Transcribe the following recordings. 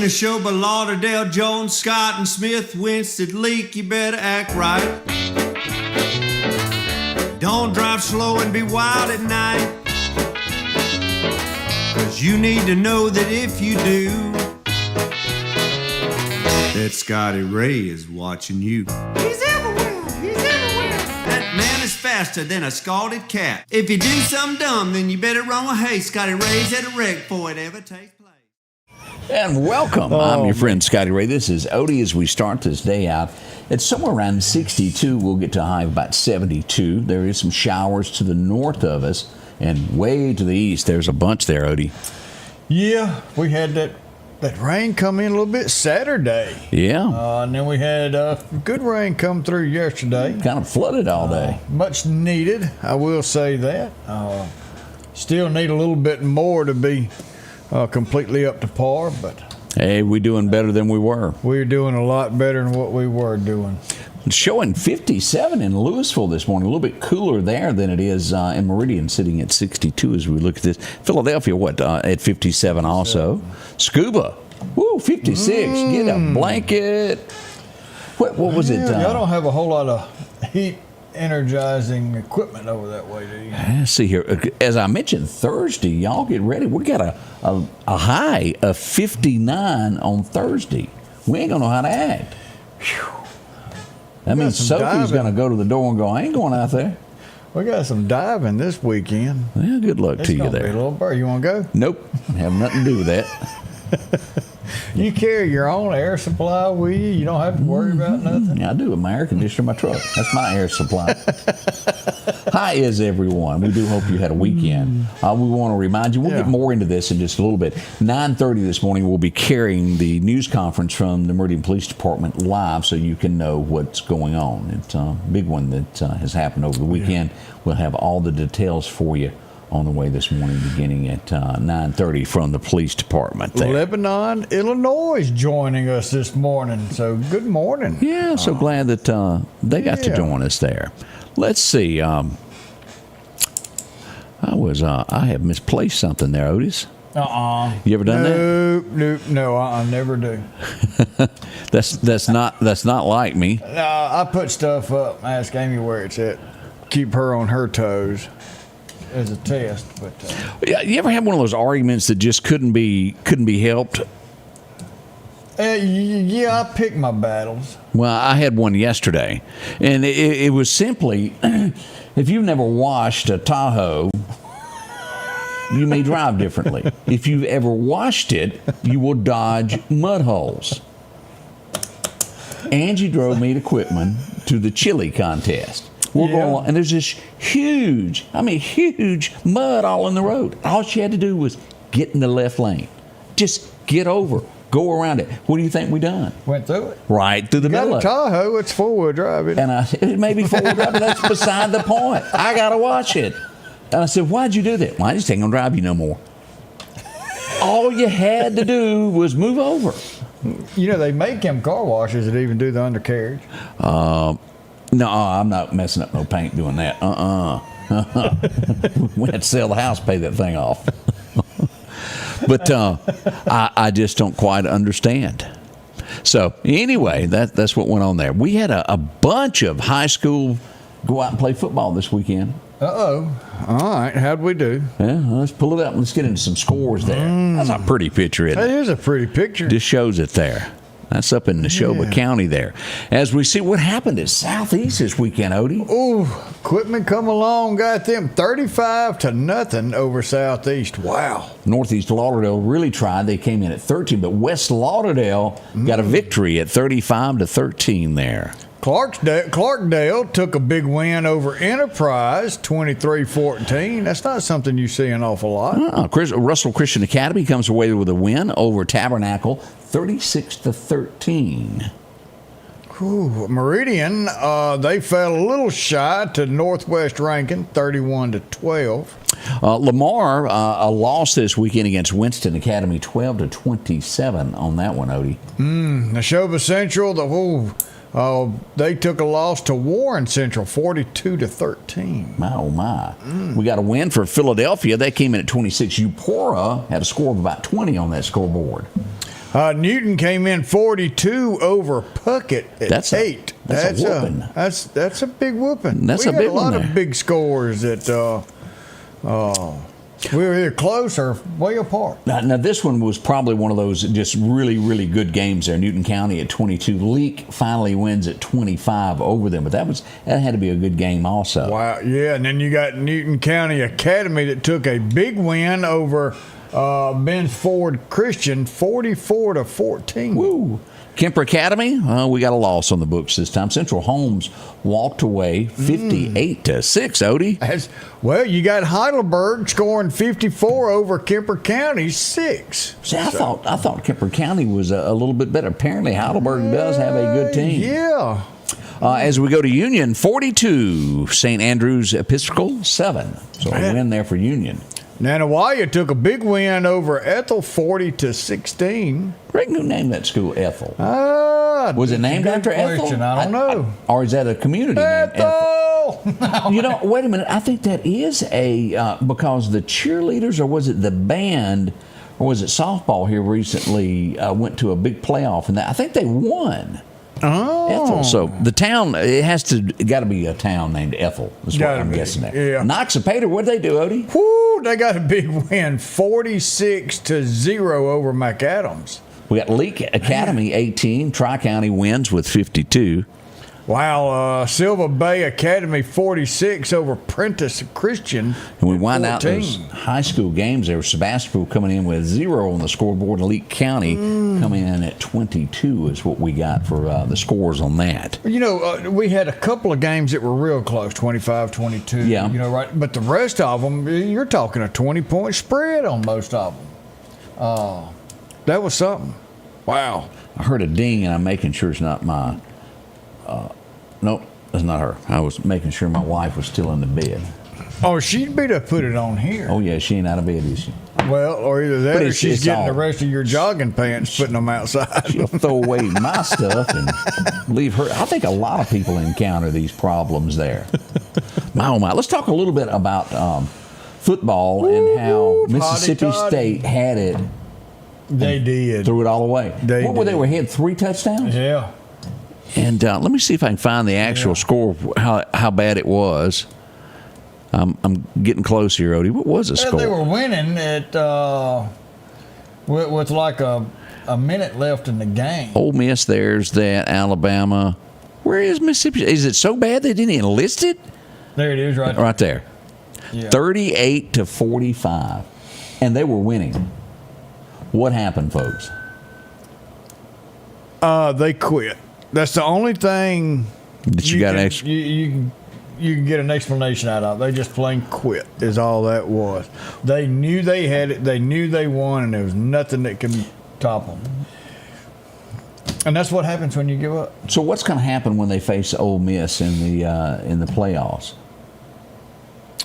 Neshoba, Lauderdale, Jones, Scott, and Smith, Winston, Leak, you better act right. Don't drive slow and be wild at night, 'cause you need to know that if you do, that Scotty Ray is watching you. He's everywhere, he's everywhere. That man is faster than a scalded cat. If you do something dumb, then you better run with haste. Scotty Ray's at a wreck before it ever takes place. And welcome. I'm your friend Scotty Ray. This is Odie as we start this day out. It's somewhere around 62. We'll get to a high of about 72. There is some showers to the north of us, and way to the east, there's a bunch there, Odie. Yeah, we had that rain come in a little bit Saturday. Yeah. And then we had good rain come through yesterday. Kind of flooded all day. Much needed, I will say that. Still need a little bit more to be completely up to par, but hey, we're doing better than we were. We're doing a lot better than what we were doing. It's showing 57 in Louisville this morning. A little bit cooler there than it is in Meridian, sitting at 62 as we look at this. Philadelphia, at 57 also. Scuba, 56. Get a blanket. What was it? Y'all don't have a whole lot of heat energizing equipment over that way, do you? Let's see here. As I mentioned, Thursday, y'all get ready. We got a high of 59 on Thursday. We ain't gonna know how to act. Whew. That means Sophie's going to go to the door and go, I ain't going out there. We got some diving this weekend. Well, good luck to you there. Be a little bird. You want to go? Nope. Have nothing to do with that. You carry your own air supply with you. You don't have to worry about nothing. Yeah, I do with my air conditioner in my truck. That's my air supply. Hi, is everyone. We do hope you had a weekend. We want to remind you, we'll get more into this in just a little bit. 9:30 this morning, we'll be carrying the news conference from the Meridian Police Department live so you can know what's going on. It's a big one that has happened over the weekend. We'll have all the details for you on the way this morning, beginning at 9:30 from the police department there. Lebanon, Illinois is joining us this morning, so good morning. Yeah, so glad that they got to join us there. Let's see. I have misplaced something there, Otis. You ever done that? No, I never do. That's not like me. No, I put stuff up. I ask Amy where it's at. Keep her on her toes as a test. But you ever have one of those arguments that just couldn't be helped? Yeah, I pick my battles. Well, I had one yesterday, and it was simply, if you've never washed a Tahoe, you may drive differently. If you've ever washed it, you will dodge mud holes. Angie drove me to Quitman to the chili contest. We're going along, and there's this huge mud all in the road. All she had to do was get in the left lane. Just get over. Go around it. What do you think we done? Went through it. Right through the middle of it. Got a Tahoe, it's four-wheel drive. And it may be four-wheel drive, but that's beside the point. I got to watch it. And I said, why'd you do that? Well, I just ain't going to drive you no more. All you had to do was move over. You know, they make them car washes that even do the undercarriage. No, I'm not messing up no paint doing that. We had to sell the house, pay that thing off. But I just don't quite understand. So anyway, that's what went on there. We had a bunch of high school go out and play football this weekend. All right. How'd we do? Yeah, let's pull it up and let's get into some scores there. That's a pretty picture, isn't it? That is a pretty picture. Just shows it there. That's up in Neshoba County there. As we see what happened at Southeast this weekend, Odie. Ooh, Quitman come along, got them 35-0 over Southeast. Wow. Northeast Lauderdale really tried. They came in at 13, but West Lauderdale got a victory at 35-13 there. Clarkdale took a big win over Enterprise, 23-14. That's not something you see an awful lot. Russell Christian Academy comes away with a win over Tabernacle, 36-13. Meridian, they fell a little shy to Northwest Rankin, 31-12. Lamar, a loss this weekend against Winston Academy, 12-27 on that one, Odie. Neshoba Central, they took a loss to Warren Central, 42-13. My, oh my. We got a win for Philadelphia. They came in at 26. Eupora had a score of about 20 on that scoreboard. Newton came in 42 over Puckett at 8. That's a whooping. That's a big whooping. That's we a had big a lot one of big scores that we were either close or way apart. Now, this one was probably one of those just really, really good games there. Newton County at 22. Leak finally wins at 25 over them, but that had to be a good game also. Wow, yeah, and then you got Newton County Academy that took a big win over Ben's Ford Christian, 44-14. Woo! Kemper Academy, we got a loss on the books this time. Central Holmes walked away 58-6, Odie. Well, you got Heidelberg scoring 54 over Kemper County 6. See, I thought Kemper County was a little bit better. Apparently, Heidelberg does have a good team. Yeah. As we go to Union, 42. St. Andrews Episcopal, 7. So a win there for Union. Nanawaya took a big win over Ethel, 40-16. Greg, who named that school Ethel? Was it named after Ethel? I don't know. Or is that a community name? Ethel. No. Wait a minute. I think that is because the cheerleaders, or was it the band, or was it softball here recently went to a big playoff, and I think they won. Oh. Ethel. So the town, got to be a town named Ethel. That's what I'm guessing there. Yeah. Noxapater, what'd they do, Odie? Whoo, they got a big win, 46-0 over McAdams. We got Leak Academy 18. Tri-County wins with 52. Wow, Silver Bay Academy 46 over Prentice Christian. And we wind 14. out those high school games there. Sebastopol coming in with 0 on the scoreboard. And Leak County coming in at 22 is what we got for the scores on that. We had a couple of games that were real close, 25-22. Yeah. Right. But the rest of them, you're talking a 20-point spread on most of them. That was something. Wow. I heard a ding, and I'm making sure it's not my... nope, that's not her. I was making sure my wife was still in the bed. Oh, she'd better put it on here. Oh, yeah, she ain't out of bed, is she? Well, or either that or she's getting the all... rest of your jogging pants, putting them outside. She'll throw away my stuff and leave her. I think a lot of people encounter these problems there. My, oh, my. Let's talk a little bit about football and how Mississippi State had it. They did. Threw it all away. They had 3 touchdowns? Yeah. And let me see if I can find the actual score, how bad it was. I'm getting close here, Odie. What was the score? They were winning at with like a minute left in the game. Ole Miss, there's that. Alabama. Where is Mississippi? Is it so bad they didn't enlist it? There it is, right there. Right there. Yeah. 38-45. And they were winning. What happened, folks? They quit. That's the only thing that you got you can get an explanation out of. They just plain quit is all that was. They knew they had it. They knew they won, and there was nothing that could top them. And that's what happens when you give up. So what's going to happen when they face Ole Miss in the playoffs?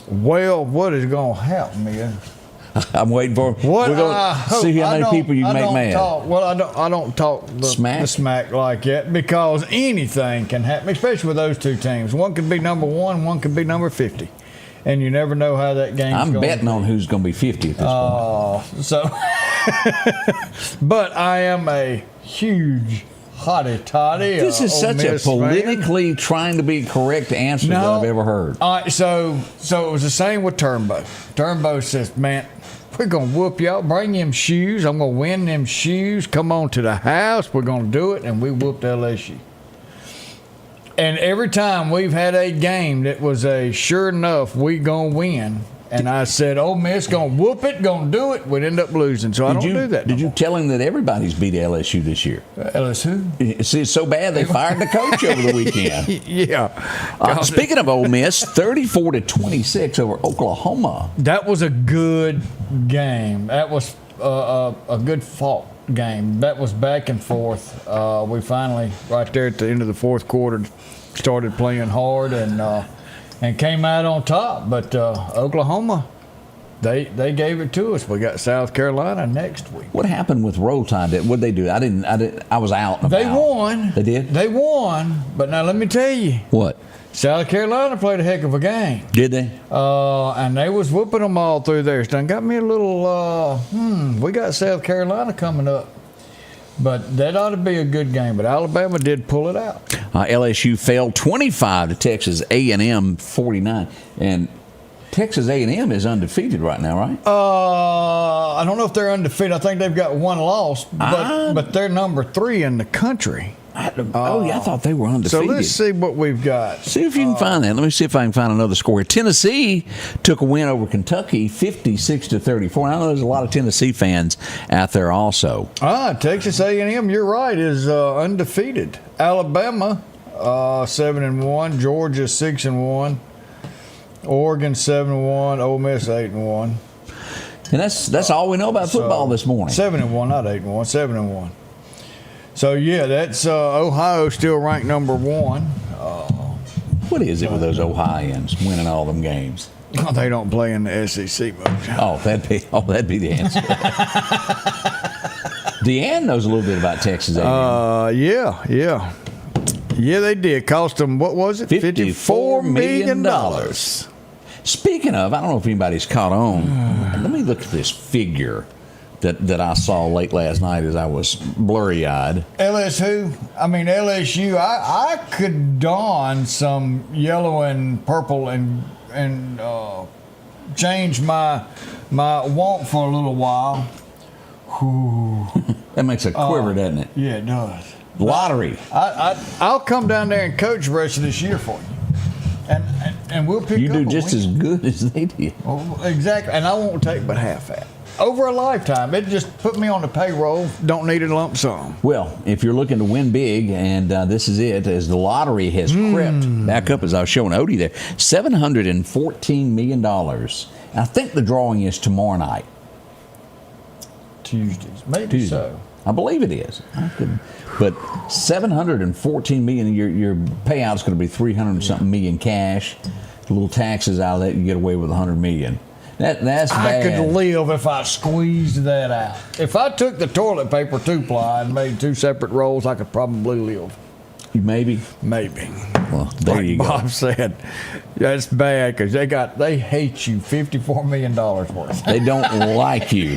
Well, what is going to happen is I'm waiting for. We're going to see how many people you can make mad. I don't talk the smack like that because anything can happen, especially with those two teams. One could be number 1, one could be number 50, and you never know how that game's going. I'm betting on who's going to be 50 at this point. But I am a huge hotty toddy. This is such a politically trying to be correct answer that I've ever heard. All right, so it was the same with Turnbow. Turnbow says, "Man, we're going to whoop y'all. Bring them shoes. I'm going to win them shoes. Come on to the house. We're going to do it." And we whooped LSU. And every time we've had a game that was a sure enough, we going to win. And I said, Ole Miss going to whoop it, going to do it. We'd end up losing. So I don't do that. Did you tell him that everybody's beat LSU this year? LSU? See, it's so bad they fired the coach over the weekend. Yeah. Speaking of Ole Miss, 34-26 over Oklahoma. That was a good game. That was a good fought game. That was back and forth. We finally, right there at the end of the fourth quarter, started playing hard and came out on top. But Oklahoma, they gave it to us. We got South Carolina next week. What happened with Roll Tide? What'd they do? I was out. They won. They did? They won. But now let me tell you. What? South Carolina played a heck of a game. Did they? And they was whooping them all through there. It's done got me a little, we got South Carolina coming up But that ought to be a good game. But Alabama did pull it out. LSU fell 25 to Texas A&M 49, and Texas A&M is undefeated right now, right? I don't know if they're undefeated. I think they've got one loss, but they're number 3 in the country. I thought they were undefeated. So let's see what we've got. See if you can find that. Let me see if I can find another score. Tennessee took a win over Kentucky, 56-34. I know there's a lot of Tennessee fans out there also. Texas A&M, you're right, is undefeated. Alabama 7-1, Georgia 6-1, Oregon 7-1, Ole Miss 8-1. And that's all we know about football this morning. 7-1, not 8-1, 7-1. So yeah, that's Ohio still ranked number 1. What is it with those Ohioans winning all them games? They don't play in the SEC much. That'd be the answer. Deanne knows a little bit about Texas A&M. Yeah, they did. Cost them, what was it? $54 million. Speaking of, I don't know if anybody's caught on. Let me look at this figure that I saw late last night as I was blurry-eyed. LSU, I could don some yellow and purple and change my want for a little while. That makes a quiver, doesn't it? Yeah, it does. Lottery. I'll come down there and coach the rest of this year for you. And we'll pick up. You do just as good as they did. Oh, exactly. And I won't take but half that. Over a lifetime. It just put me on the payroll. Don't need a lump sum. Well, if you're looking to win big, and this is it, as the lottery has crept back up, as I was showing Odie there, $714 million. I think the drawing is tomorrow night. Tuesdays. Maybe Tuesday. so. I believe it is. But $714 million, your payout's going to be $300-something million cash. A little taxes out of that, you get away with $100 million. That's bad. I could live if I squeezed that out. If I took the toilet paper 2-ply and made 2 separate rolls, I could probably live. Maybe. Well, there you go. Bob said, that's bad because they hate you $54 million worth. They don't like you.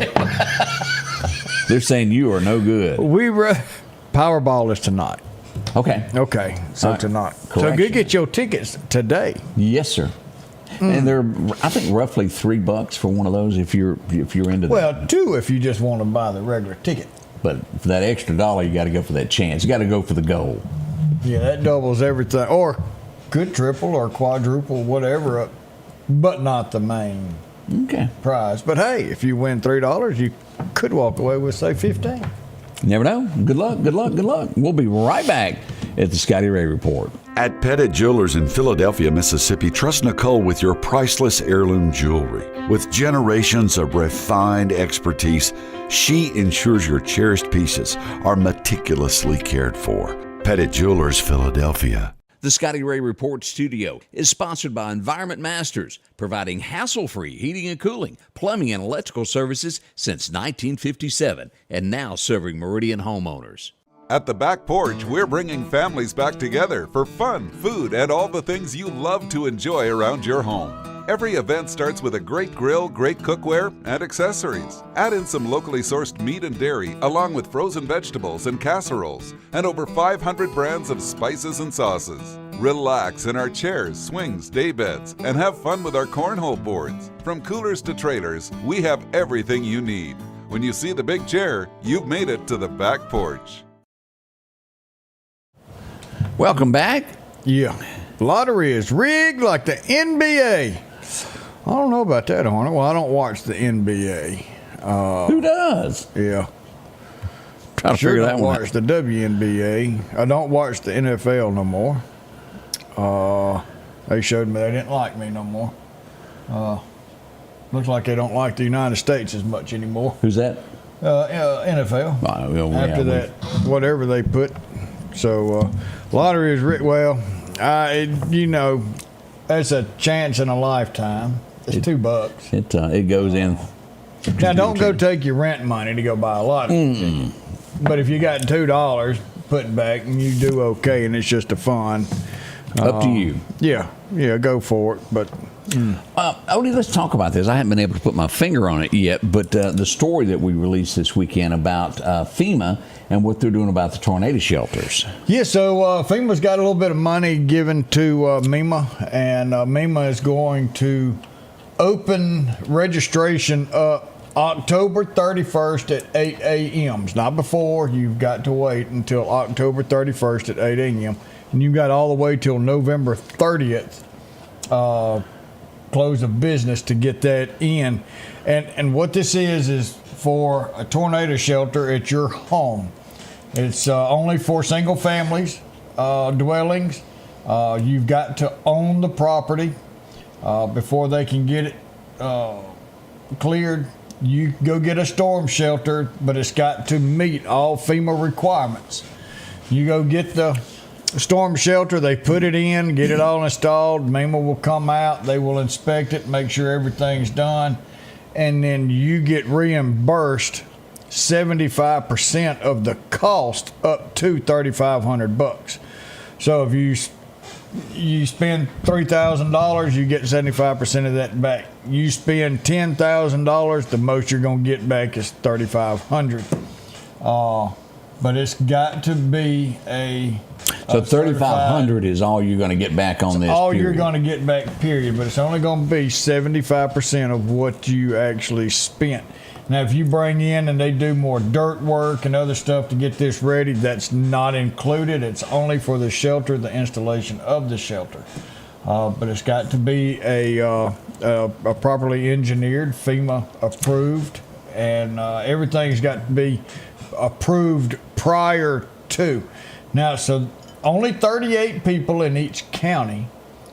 They're saying you are no good. Powerball is tonight. Okay. So tonight. So Correction. go get your tickets today. Yes, sir. And they're, I think, roughly $3 for one of those if you're into that. Well, 2 if you just want to buy the regular ticket. But for that extra $1, you got to go for that chance. You got to go for the goal. Yeah, that doubles everything. Or could triple or quadruple, whatever, but not the main prize. But hey, if you win $3, you could walk away with, say, 15. Never know. Good luck. We'll be right back at the Scotty Ray Report. At Pettit Jewelers in Philadelphia, Mississippi, trust Nicole with your priceless heirloom jewelry. With generations of refined expertise, she ensures your cherished pieces are meticulously cared for. Pettit Jewelers, Philadelphia. The Scotty Ray Report studio is sponsored by Environment Masters, providing hassle-free heating and cooling, plumbing, and electrical services since 1957, and now serving Meridian homeowners. At the Back Porch, we're bringing families back together for fun, food, and all the things you love to enjoy around your home. Every event starts with a great grill, great cookware, and accessories. Add in some locally sourced meat and dairy, along with frozen vegetables and casseroles, and over 500 brands of spices and sauces. Relax in our chairs, swings, daybeds, and have fun with our cornhole boards. From coolers to trailers, we have everything you need. When you see the big chair, you've made it to the Back Porch. Welcome back. Yeah. Lottery is rigged like the NBA. I don't know about that, Arnold. Well, I don't watch the NBA. Who does? Yeah. Try to figure that one out. I watch the WNBA. I don't watch the NFL no more. They showed me they didn't like me no more. Looks like they don't like the United States as much anymore. Who's that? NFL. After that, whatever they put. So, lottery is rigged. Well, that's a chance in a lifetime. It's $2. It goes in. Now, don't go take your rent money to go buy a lottery. But if you got $2 put back and you do okay and it's just a fun. Up to you. Yeah, go for it. But Odie, let's talk about this. I haven't been able to put my finger on it yet, but the story that we released this weekend about FEMA and what they're doing about the tornado shelters. Yeah, so FEMA's got a little bit of money given to MEMA, and MEMA is going to open registration up October 31st at 8 a.m. Not before. You've got to wait until October 31st at 8 a.m. And you've got all the way till November 30th close of business to get that in. And what this is for a tornado shelter at your home. It's only for single families, dwellings. You've got to own the property before they can get it cleared. You go get a storm shelter, but it's got to meet all FEMA requirements. You go get the storm shelter, they put it in, get it all installed. MEMA will come out, they will inspect it, make sure everything's done, and then you get reimbursed 75% of the cost up to $3,500. So if you spend $3,000, you get 75% of that back. You spend $10,000, the most you're going to get back is $3,500. But it's got to be so $3,500 is all you're going to get back on this. All you're going to get back, period. But it's only going to be 75% of what you actually spent. Now, if you bring in and they do more dirt work and other stuff to get this ready, that's not included. It's only for the shelter, the installation of the shelter. But it's got to be a properly engineered, FEMA approved, and everything's got to be approved prior to. Now, so only 38 people in each county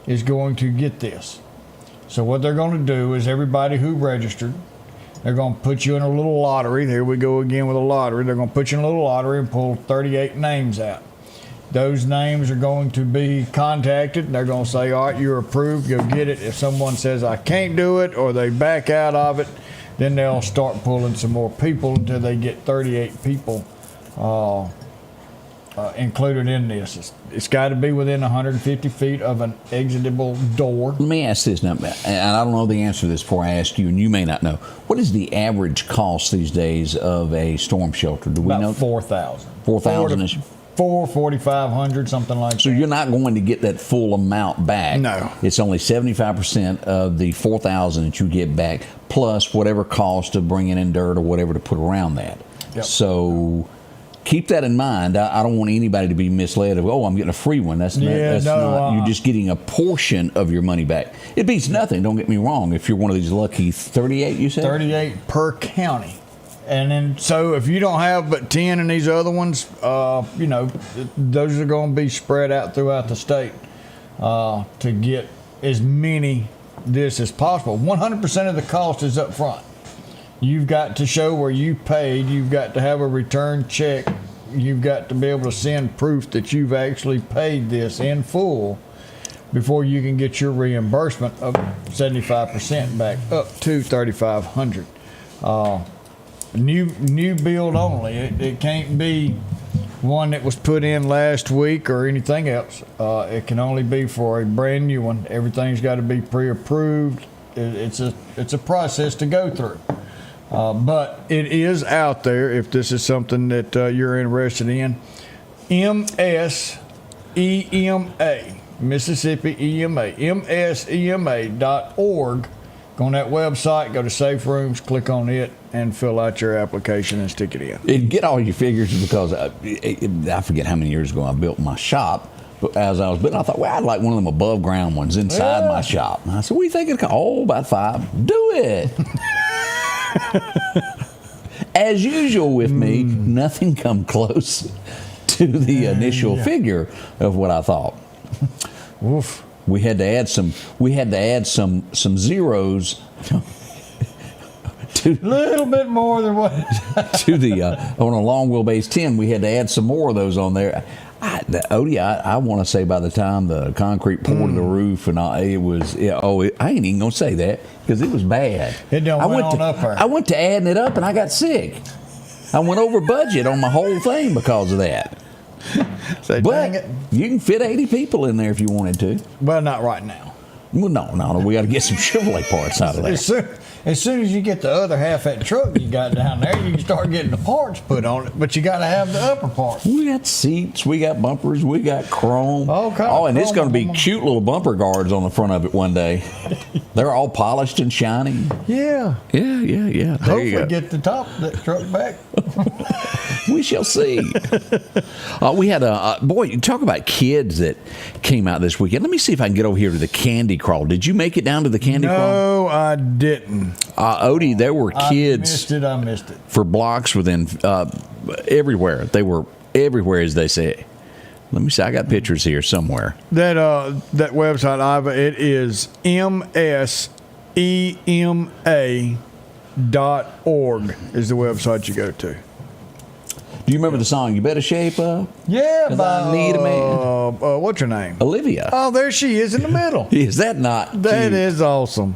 is going to get this. So what they're going to do is everybody who registered, they're going to put you in a little lottery. There we go again with a lottery. They're going to put you in a little lottery and pull 38 names out. Those names are going to be contacted, and they're going to say, all right, you're approved, go get it. If someone says, I can't do it, or they back out of it, then they'll start pulling some more people until they get 38 people included in this. It's got to be within 150 feet of an exitable door. Let me ask this now, and I don't know the answer to this before I ask you, and you may not know. What is the average cost these days of a storm shelter? Do we know? $4,000. $4,000. $4,500, something like that. So you're not going to get that full amount back. No. It's only 75% of the $4,000 that you get back, plus whatever cost of bringing in dirt or whatever to put around that. Yep. So keep that in mind. I don't want anybody to be misled of, oh, I'm getting a free one. That's not. You're just getting a portion of your money back. It beats nothing. Don't get me wrong. If you're one of these lucky 38, you said? 38 per county. And then, so if you don't have but 10 in these other ones, those are going to be spread out throughout the state to get as many this as possible. 100% of the cost is up front. You've got to show where you paid. You've got to have a return check. You've got to be able to send proof that you've actually paid this in full before you can get your reimbursement of 75% back up to $3,500. New build only. It can't be one that was put in last week or anything else. It can only be for a brand new one. Everything's got to be pre-approved. It's a process to go through. But it is out there if this is something that you're interested in. MSEMA, Mississippi EMA, MSEMA.org. Go on that website, go to Safe Rooms, click on it, and fill out your application and stick it in. And get all your figures, because I forget how many years ago I built my shop. But as I was building, I thought, well, I'd like one of them above ground ones inside my shop. And I said, what do you think it'll cost? Oh, about $5. Do it. As usual with me, nothing come close to the initial figure of what I thought. Oof. We had to add some zeros to little bit more than what to the on a long wheelbase 10. We had to add some more of those on there. Odie, I want to say by the time the concrete poured to the roof and all, it was. I ain't even gonna say that because it was bad. It don't went on up there. I went to adding it up and I got sick. I went over budget on my whole thing because of that. So, but dang it. You can fit 80 people in there if you wanted to. Well, not right now. Well, no. We got to get some Chevrolet parts out of there. As soon as you get the other half of that truck you got down there, you can start getting the parts put on it. But you got to have the upper part. We got seats, we got bumpers, we got chrome. And it's going to be cute little bumper guards on the front of it one day. They're all polished and shiny. Yeah. Yeah. There Hopefully you go. get the top of that truck back. We shall see. We had you talk about kids that came out this weekend. Let me see if I can get over here to the candy crawl. Did you make it down to the candy crawl? No, I didn't. Odie, there were kids. I missed it. For blocks within everywhere. They were everywhere, as they say. Let me see. I got pictures here somewhere. That website, Iva, it is msema.org is the website you go to. Do you remember the song, You Better Shape Up? Yeah, I need a man. What's her name? Olivia. Oh, there she is in the middle. Is that not That cute? is awesome.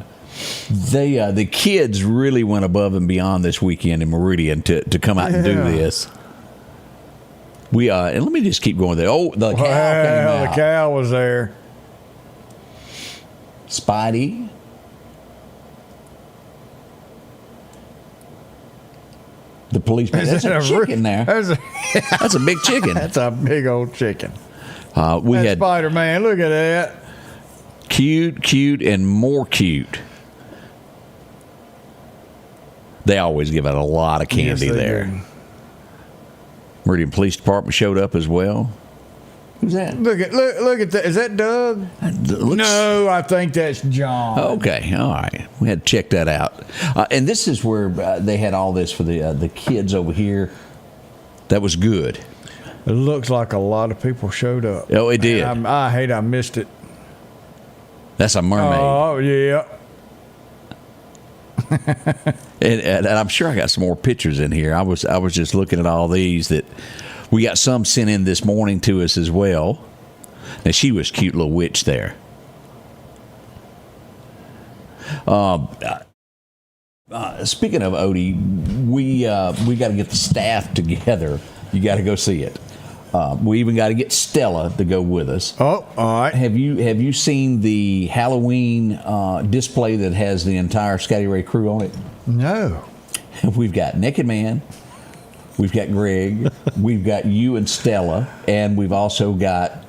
The kids really went above and beyond this weekend in Meridian to come out and do this. And let me just keep going there. Oh, the cow came out. The cow was there. Spidey. The policeman. That's a chicken there. That's a big chicken. That's a big old chicken. We had Spider-Man. Look at that. Cute, and more cute. They always give out a lot of candy there. Do. Meridian Police Department showed up as well. Who's that? Look at that. Is that Doug? No, I think that's John. Okay, all right. We had to check that out. And this is where they had all this for the kids over here. That was good. It looks like a lot of people showed up. Oh, it did. I missed it. That's a mermaid. Oh, yeah. and I'm sure I got some more pictures in here. I was just looking at all these that we got some sent in this morning to us as well. Now she was a cute little witch there. Speaking of Odie, we got to get the staff together. You got to go see it. We even got to get Stella to go with us. Oh, all right. Have you seen the Halloween display that has the entire Scotty Ray crew on it? No. We've got Naked Man, we've got Greg, we've got you and Stella, and we've also got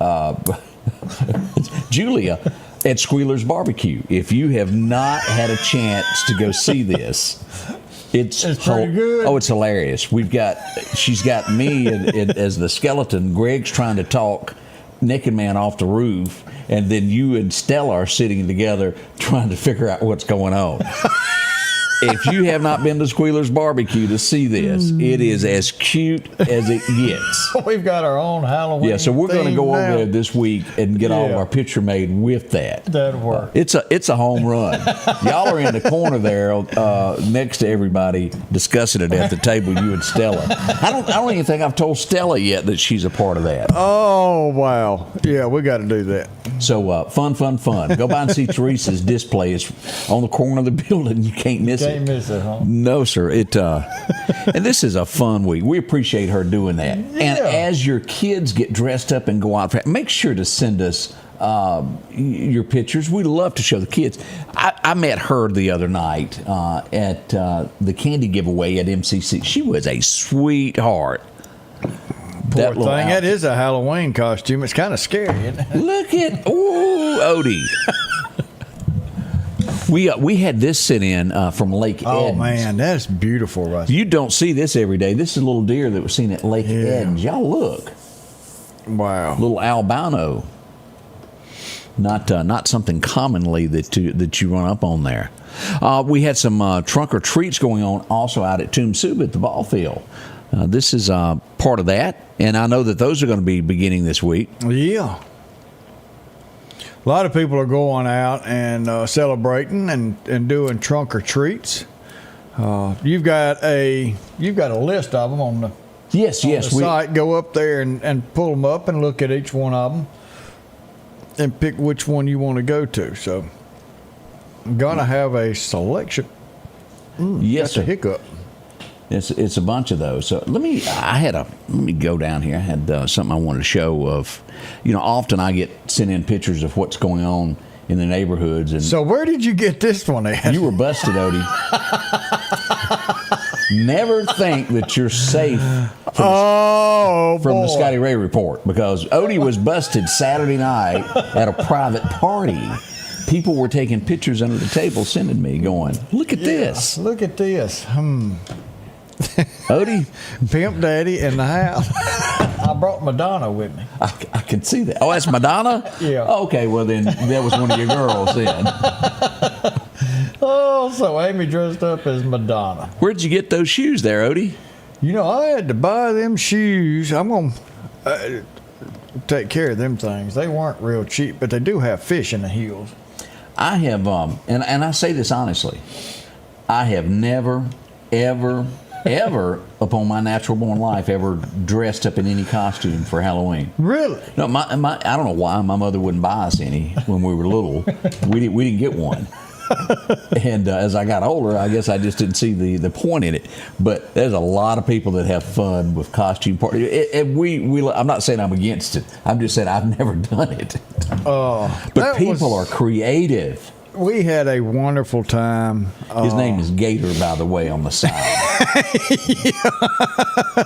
Julia at Squealer's Barbecue. If you have not had a chance to go see this, it's pretty good. Oh, it's hilarious. She's got me as the skeleton. Greg's trying to talk Naked Man off the roof, and then you and Stella are sitting together trying to figure out what's going on. If you have not been to Squealer's Barbecue to see this, it is as cute as it gets. We've got our own Halloween. Yeah, so we're going to go over now. there this week and get all of our picture made with that. That'll work. It's a home run. Y'all are in the corner there next to everybody discussing it at the table, you and Stella. I don't even think I've told Stella yet that she's a part of that. Oh, wow. Yeah, we got to do that. So fun. Go by and see Teresa's display. It's on the corner of the building. You can't miss it. Can't miss it, huh? No, sir. And this is a fun week. We appreciate her doing that. Yeah. And as your kids get dressed up and go out, make sure to send us your pictures. We love to show the kids. I met her the other night at the candy giveaway at MCC. She was a sweetheart. Poor thing. That is a Halloween costume. It's kind of scary, isn't it? Look at Odie. We had this sent in from Lake Edens. Oh, man, that's beautiful, Russ. You don't see this every day. This is a little deer that was seen at Lake Edens. Y'all look. Wow. Little albino. Not something commonly that you run up on there. We had some trunk or treats going on also out at Tomb Soup at the ball field. This is part of that, and I know that those are going to be beginning this week. Yeah. A lot of people are going out and celebrating and doing trunk or treats. You've got a list of them on the site. Go up there and pull them up and look at each one of them and pick which one you want to go to. So I'm gonna have a selection. Yes, that's a hiccup. It's a bunch of those. So let me go down here. I had something I wanted to show of, often I get sent in pictures of what's going on in the neighborhoods. And so where did you get this one at? you were busted, Odie. Never think that you're safe from the Scotty Ray Report, because Odie was busted Saturday night at a private party. People were taking pictures under the table, sending me, going, "Look at this! Look at this." Odie, Pimp Daddy in the house. I brought Madonna with me. I can see that. Oh, that's Madonna? Yeah. Okay, well then that was one of your girls then. Oh, so Amy dressed up as Madonna. Where'd you get those shoes there, Odie? You know, I had to buy them shoes. I'm going to take care of them things. They weren't real cheap, but they do have fish in the heels. I have, and I say this honestly, I have never, ever, upon my natural born life, ever dressed up in any costume for Halloween. Really? No, I don't know why my mother wouldn't buy us any when we were little. We didn't get one. And as I got older, I guess I just didn't see the point in it. But there's a lot of people that have fun with costume parties. I'm not saying I'm against it. I'm just saying I've never done it. But people are creative. We had a wonderful time. His name is Gator, by the way, on the side.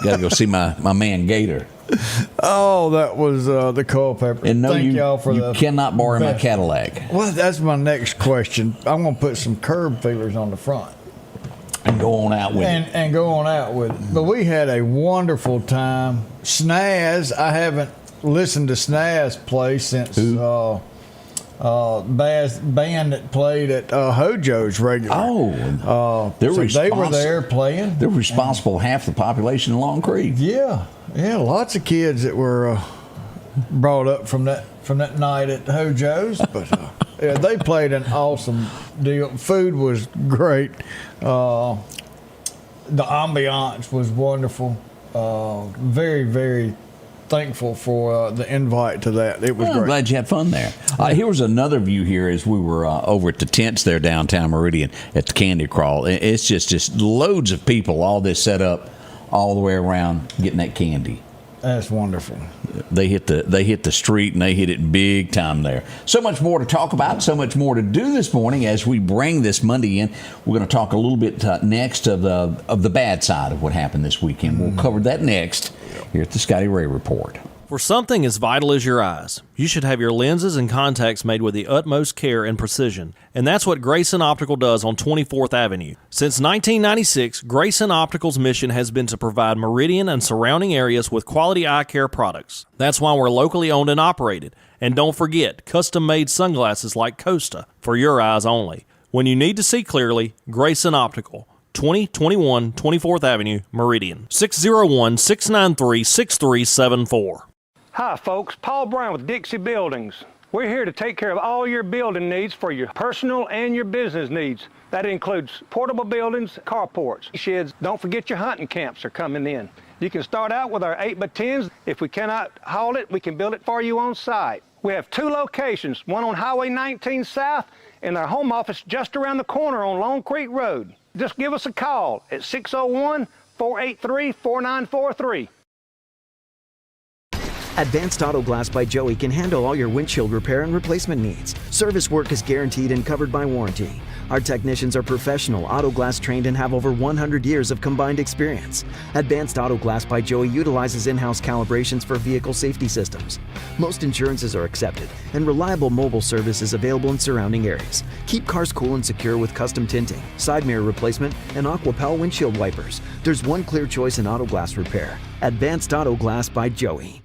Got to go see my man Gator. Oh, that was the Culpepper. And no, Thank y'all for you cannot borrow my Cadillac. Well, that's my next question. I'm going to put some curb feelers on the front. And go on out with it. And go on out with it. But we had a wonderful time. Snaz, I haven't listened to Snaz play since band that played at Hojo's regularly. They were there playing. They're responsible half the population in Long Creek. Yeah, lots of kids that were brought up from that night at Hojo's, but yeah, they played an awesome deal. Food was great. The ambiance was wonderful. Very, very thankful for the invite to that. It was great. I'm glad you had fun there. Here was another view here as we were over at the tents there downtown Meridian at the Candy Crawl. It's just loads of people, all this set up all the way around getting that candy. That's wonderful. They hit the street and they hit it big time there. So much more to talk about, so much more to do this morning as we bring this Monday in. We're going to talk a little bit next of the bad side of what happened this weekend. We'll cover that next here at the Scotty Ray Report. For something as vital as your eyes, you should have your lenses and contacts made with the utmost care and precision. And that's what Grayson Optical does on 24th Avenue. Since 1996, Grayson Optical's mission has been to provide Meridian and surrounding areas with quality eye care products. That's why we're locally owned and operated. And don't forget, custom-made sunglasses like Costa for your eyes only. When you need to see clearly, Grayson Optical. 2021 24th Avenue, Meridian. 601-693-6374. Hi folks, Paul Brown with Dixie Buildings. We're here to take care of all your building needs for your personal and your business needs. That includes portable buildings, carports, sheds. Don't forget your hunting camps are coming in. You can start out with our 8x10s. If we cannot haul it, we can build it for you on site. We have two locations, one on Highway 19 South and our home office just around the corner on Long Creek Road. Just give us a call at 601-483-4943. Advanced Auto Glass by Joey can handle all your windshield repair and replacement needs. Service work is guaranteed and covered by warranty. Our technicians are professional, auto glass trained, and have over 100 years of combined experience. Advanced Auto Glass by Joey utilizes in-house calibrations for vehicle safety systems. Most insurances are accepted, and reliable mobile service is available in surrounding areas. Keep cars cool and secure with custom tinting, side mirror replacement, and Aquapel windshield wipers. There's one clear choice in auto glass repair. Advanced Auto Glass by Joey.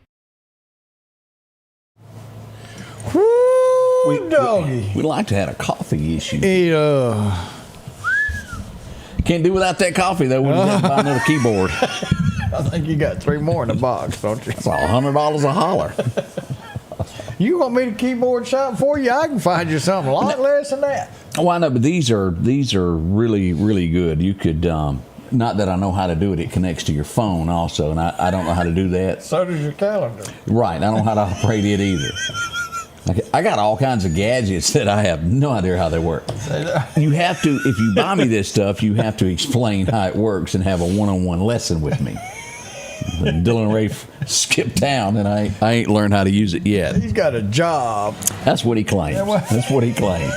We'd like to have a coffee issue. Can't do without that coffee, though. We'll have to buy another keyboard. I think you got 3 more in the box, don't you? It's $100 a holler. You want me to keyboard shop for you? I can find you something a lot less than that. Oh, I know, but these are really, really good. You could, not that I know how to do it, it connects to your phone also, and I don't know how to do that. So does your calendar. Right, I don't know how to operate it either. I got all kinds of gadgets that I have no idea how they work. You have to, if you buy me this stuff, you have to explain how it works and have a one-on-one lesson with me. Dylan Ray skipped town, and I ain't learned how to use it yet. He's got a job. That's what he claims. That's what he claims.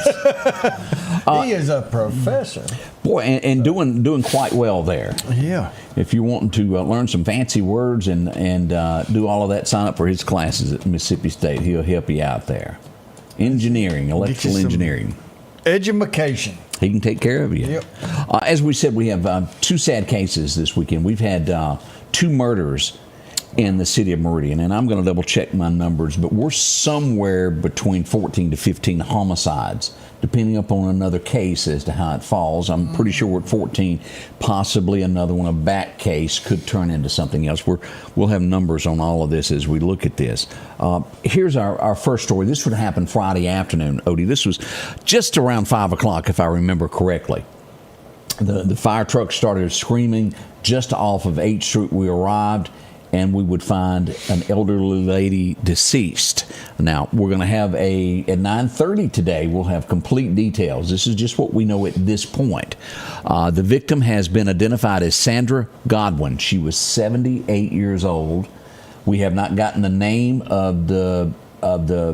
He is a professor. Boy, and doing quite well there. Yeah. If you're wanting to learn some fancy words and do all of that, sign up for his classes at Mississippi State. He'll help you out there. Engineering, electrical engineering. Education. He can take care of you. Yep. As we said, we have 2 sad cases this weekend. We've had 2 murders in the city of Meridian, and I'm going to double check my numbers, but we're somewhere between 14 to 15 homicides, depending upon another case as to how it falls. I'm pretty sure we're at 14. Possibly another one, a back case, could turn into something else. We'll have numbers on all of this as we look at this. Here's our first story. This would happen Friday afternoon, Odie. This was just around 5 o'clock, if I remember correctly. The fire truck started screaming just off of 8th Street. We arrived, and we would find an elderly lady deceased. Now, we're going to have at 9:30 today, we'll have complete details. This is just what we know at this point. The victim has been identified as Sandra Godwin. She was 78 years old. We have not gotten the name of the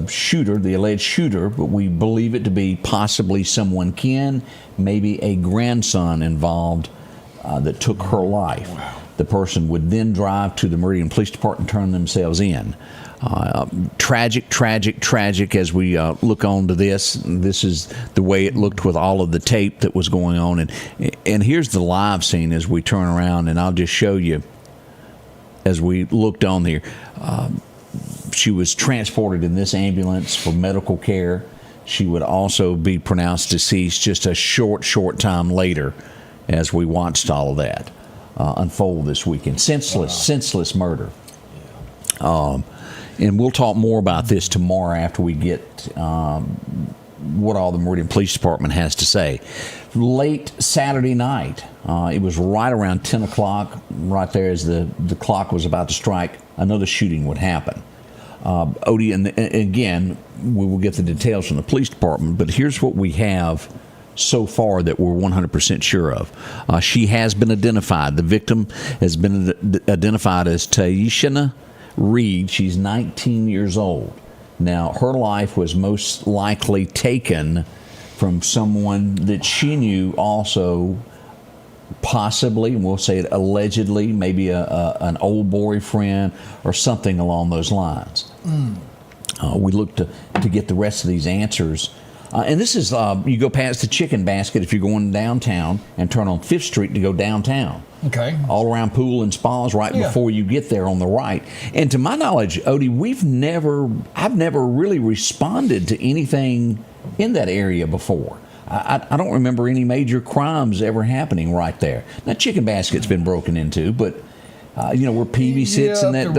shooter, the alleged shooter, but we believe it to be possibly someone kin, maybe a grandson involved that took her life. Wow. The person would then drive to the Meridian Police Department and turn themselves in. Tragic as we look on to this. This is the way it looked with all of the tape that was going on. And here's the live scene as we turn around, and I'll just show you as we looked on here. She was transported in this ambulance for medical care. She would also be pronounced deceased just a short time later as we watched all of that unfold this weekend. Senseless murder. And we'll talk more about this tomorrow after we get what all the Meridian Police Department has to say. Late Saturday night, it was right around 10 o'clock, right there as the clock was about to strike, another shooting would happen. Odie, and again, we will get the details from the police department, but here's what we have so far that we're 100% sure of. She has been identified. The victim has been identified as Taishana Reed. She's 19 years old. Now, her life was most likely taken from someone that she knew also, possibly, and we'll say it allegedly, maybe an old boyfriend or something along those lines. We look to get the rest of these answers. And this is, you go past the Chicken Basket if you're going downtown and turn on 5th Street to go downtown. Okay. All around pool and spas right before you get there on the right. And to my knowledge, Odie, I've never really responded to anything in that area before. I don't remember any major crimes ever happening right there. Now, Chicken Basket's been broken into, but where Peavy sits and that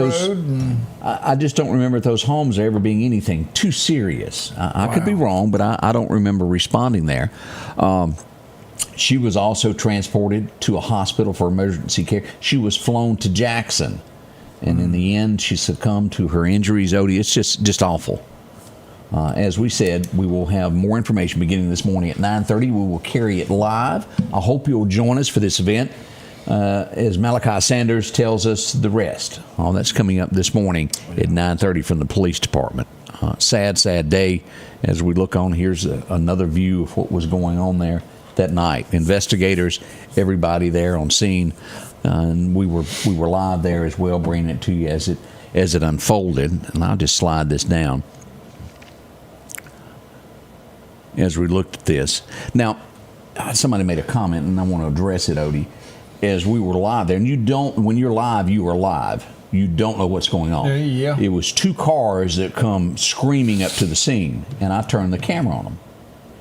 I just don't remember those homes ever being anything too serious. I could be wrong, but I don't remember responding there. She was also transported to a hospital for emergency care. She was flown to Jackson, and in the end, she succumbed to her injuries. Odie, it's just awful. As we said, we will have more information beginning this morning at 9:30. We will carry it live. I hope you'll join us for this event. As Malachi Sanders tells us the rest. All that's coming up this morning at 9:30 from the police department. Sad day as we look on. Here's another view of what was going on there that night. Investigators, everybody there on scene, and we were live there as well, bringing it to you as it unfolded. And I'll just slide this down as we looked at this. Now, somebody made a comment, and I want to address it, Odie. As we were live there, and when you're live, you are live. You don't know what's going on. Yeah. It was 2 cars that come screaming up to the scene, and I turned the camera on them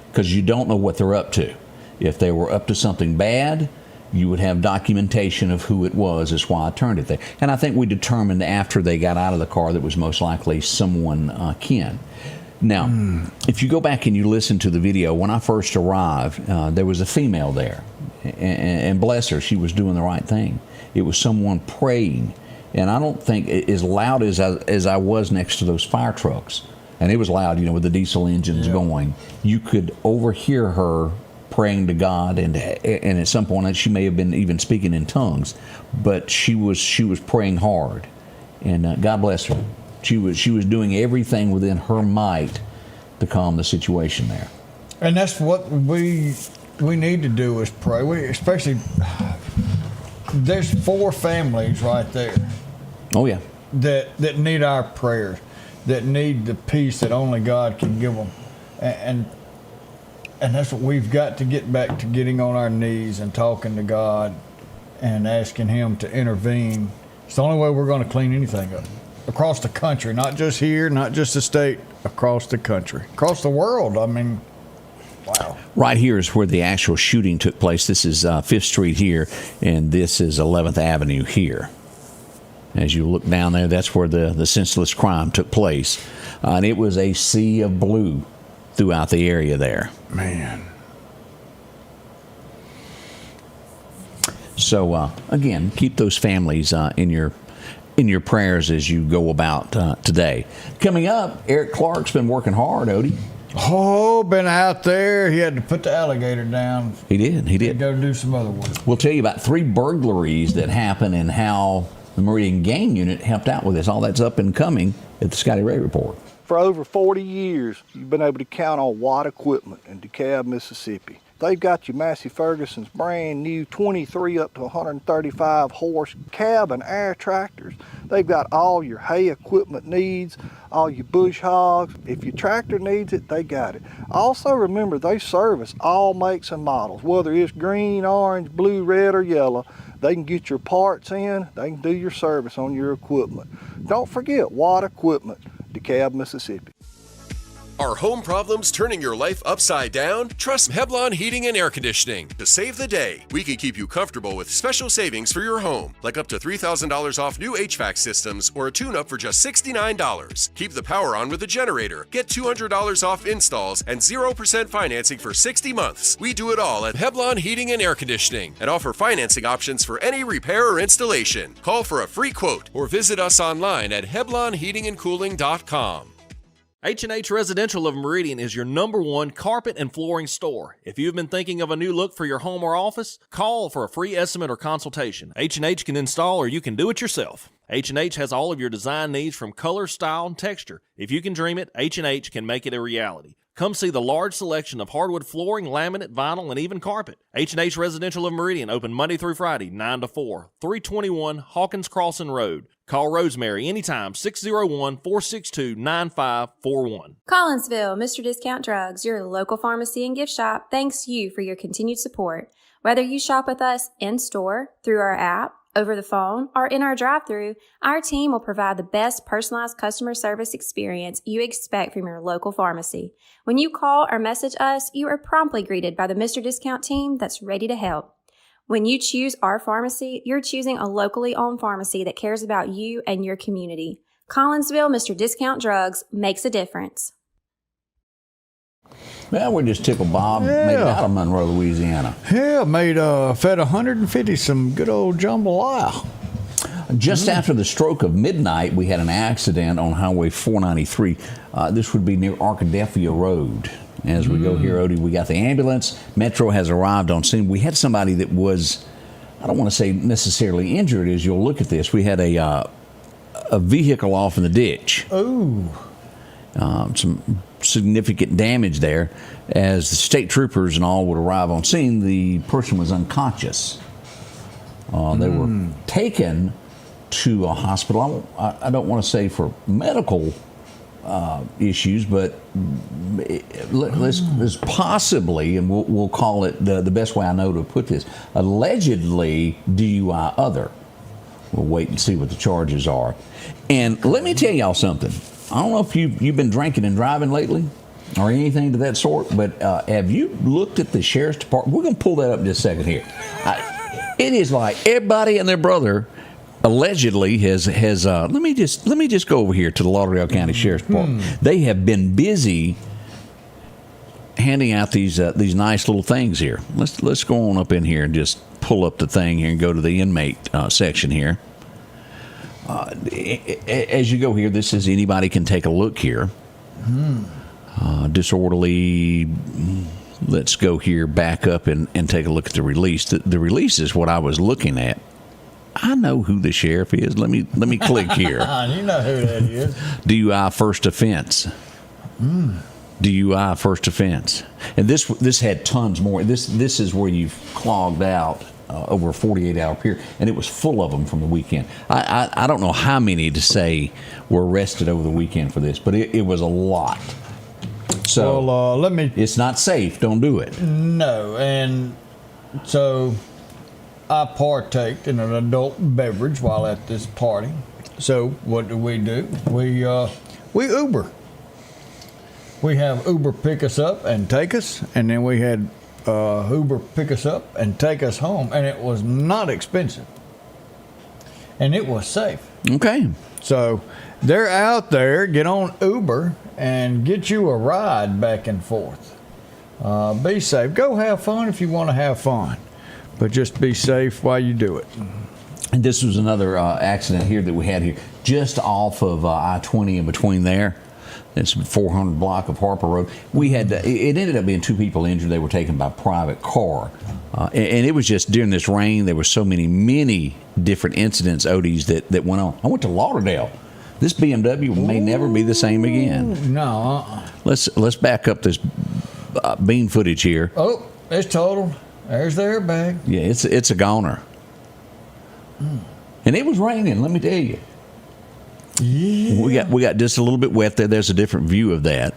because you don't know what they're up to. If they were up to something bad, you would have documentation of who it was. That's why I turned it there. And I think we determined after they got out of the car that was most likely someone kin. Now, if you go back and you listen to the video, when I first arrived, there was a female there. And bless her, she was doing the right thing. It was someone praying. And I don't think, as loud as I was next to those fire trucks, and it was loud, with the diesel engines going, you could overhear her praying to God, and at some point she may have been even speaking in tongues, but she was praying hard, and God bless her. She was doing everything within her might to calm the situation there. And that's what we need to do is pray. Especially there's 4 families right there. Oh yeah. That need our prayers, that need the peace that only God can give them, and that's what we've got to get back to, getting on our knees and talking to God and asking Him to intervene. It's the only way we're going to clean anything up across the country, not just here, not just the state, across the country, across the world. I mean, wow. Right here is where the actual shooting took place. This is 5th Street here, and this is 11th Avenue here. As you look down there, that's where the senseless crime took place. And it was a sea of blue throughout the area there. Man. So, again, keep those families in your prayers as you go about today. Coming up, Eric Clark's been working hard, Odie. Oh, been out there. He had to put the alligator down. He did. Go do some other work. We'll tell you about 3 burglaries that happened and how the Meridian Gang Unit helped out with this. All that's up and coming at the Scotty Ray Report. For over 40 years, you've been able to count on Watt Equipment in DeKalb, Mississippi. They've got your Massey Ferguson's brand new 23 up to 135 horse cab and air tractors. They've got all your hay equipment needs, all your bush hogs. If your tractor needs it, they got it. Also remember, they service all makes and models, whether it's green, orange, blue, red, or yellow. They can get your parts in, they can do your service on your equipment. Don't forget Watt Equipment, DeKalb, Mississippi. Are home problems turning your life upside down? Trust Heblon Heating and Air Conditioning to save the day. We can keep you comfortable with special savings for your home, like up to $3,000 off new HVAC systems or a tune-up for just $69. Keep the power on with a generator. Get $200 off installs and 0% financing for 60 months. We do it all at Heblon Heating and Air Conditioning and offer financing options for any repair or installation. Call for a free quote or visit us online at HeblonHeatingandCooling.com. H&H Residential of Meridian is your #1 carpet and flooring store. If you've been thinking of a new look for your home or office, call for a free estimate or consultation. H&H can install or you can do it yourself. H&H has all of your design needs from color, style, and texture. If you can dream it, H&H can make it a reality. Come see the large selection of hardwood flooring, laminate, vinyl, and even carpet. H&H Residential of Meridian, open Monday through Friday, 9 to 4, 321 Hawkins Crossing Road. Call Rosemary anytime, 601-462-9541. Collinsville, Mr. Discount Drugs, your local pharmacy and gift shop, thanks you for your continued support. Whether you shop with us in-store, through our app, over the phone, or in our drive-thru, our team will provide the best personalized customer service experience you expect from your local pharmacy. When you call or message us, you are promptly greeted by the Mr. Discount team that's ready to help. When you choose our pharmacy, you're choosing a locally owned pharmacy that cares about you and your community. Collinsville, Mr. Discount Drugs makes a difference. Well, we're just tickled Bob made it out of Monroe, Louisiana. Yeah, fed 150 some good old jambalaya. Just after the stroke of midnight, we had an accident on Highway 493. This would be near Arkadelphia Road. As we go here, Odie, we got the ambulance. Metro has arrived on scene. We had somebody that was, I don't want to say necessarily injured as you'll look at this. We had a vehicle off in the ditch. Oh. Some significant damage there. As the state troopers and all would arrive on scene, the person was unconscious. They were taken to a hospital. I don't want to say for medical issues, but let's possibly, and we'll call it the best way I know to put this, allegedly DUI other. We'll wait and see what the charges are. And let me tell y'all something. I don't know if you've been drinking and driving lately or anything to that sort, but have you looked at the sheriff's department? We're going to pull that up in just a second here. It is like everybody and their brother allegedly has let me just go over here to the Lauderdale County Sheriff's Department. They have been busy handing out these nice little things here. Let's go on up in here and just pull up the thing here and go to the inmate section here. As you go here, this is anybody can take a look here. Disorderly let's go here, back up and take a look at the release. The release is what I was looking at. I know who the sheriff is. Let me click here. You know who that is. DUI first offense. DUI first offense. And this had tons more. This is where you've clogged out over a 48-hour period, and it was full of them from the weekend. I don't know how many to say were arrested over the weekend for this, but it was a lot. So it's not safe. Don't do it. No, and so I partaked in an adult beverage while at this party. So what do? We Uber. We have Uber pick us up and take us, and then we had Uber pick us up and take us home, and it was not expensive, and it was safe. Okay. So they're out there. Get on Uber and get you a ride back and forth. Be safe. Go have fun if you want to have fun, but just be safe while you do it. And this was another accident here that we had here, just off of I-20 in between there. It's 400 block of Harper Road. We had it ended up being 2 people injured. They were taken by private car, and it was just during this rain. There were so many different incidents, Odies, that went on. I went to Lauderdale. This BMW may never be the same again. No. Let's back up this bean footage here. Oh, it's totaled. There's the airbag. Yeah, it's a goner. And it was raining. Let me tell you. Yeah. We got just a little bit wet there. There's a different view of that.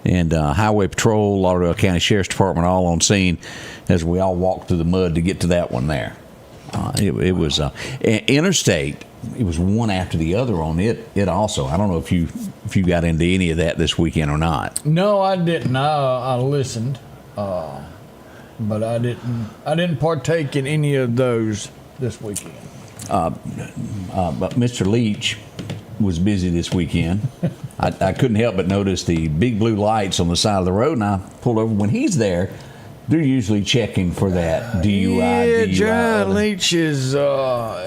And Highway Patrol, Lauderdale County Sheriff's Department, all on scene as we all walked through the mud to get to that one there. It was interstate. It was one after the other on it. It also. I don't know if you got into any of that this weekend or not. No, I didn't. I listened, but I didn't partake in any of those this weekend. But Mr. Leach was busy this weekend. I couldn't help but notice the big blue lights on the side of the road, and I pulled over. When he's there, they're usually checking for that DUI. Yeah, DUI. John Leach is,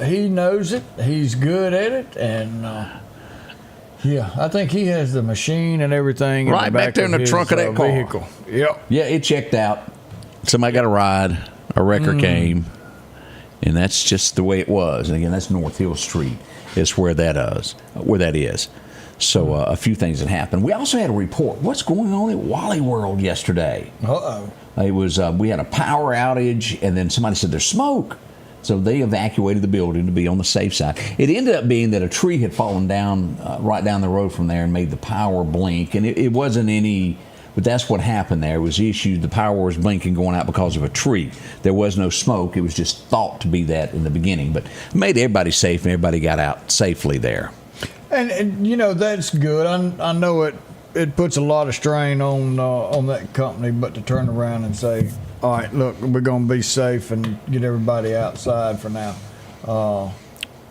he knows it. He's good at it, and I think he has the machine and everything right in the back there in the trunk of that car. Vehicle. Yep. Yeah, it checked out. Somebody got a ride. A wrecker came. And that's just the way it was. And again, that's North Hill Street. It's where that is. So a few things that happened. We also had a report. What's going on at Wally World yesterday? It was we had a power outage, and then somebody said there's smoke. So they evacuated the building to be on the safe side. It ended up being that a tree had fallen down right down the road from there and made the power blink. And it wasn't any... But that's what happened there. It was issued, the power was blinking going out because of a tree. There was no smoke. It was just thought to be that in the beginning. But it made everybody safe, and everybody got out safely there. And that's good. I know it puts a lot of strain on that company, but to turn around and say, all right, look, we're going to be safe and get everybody outside for now.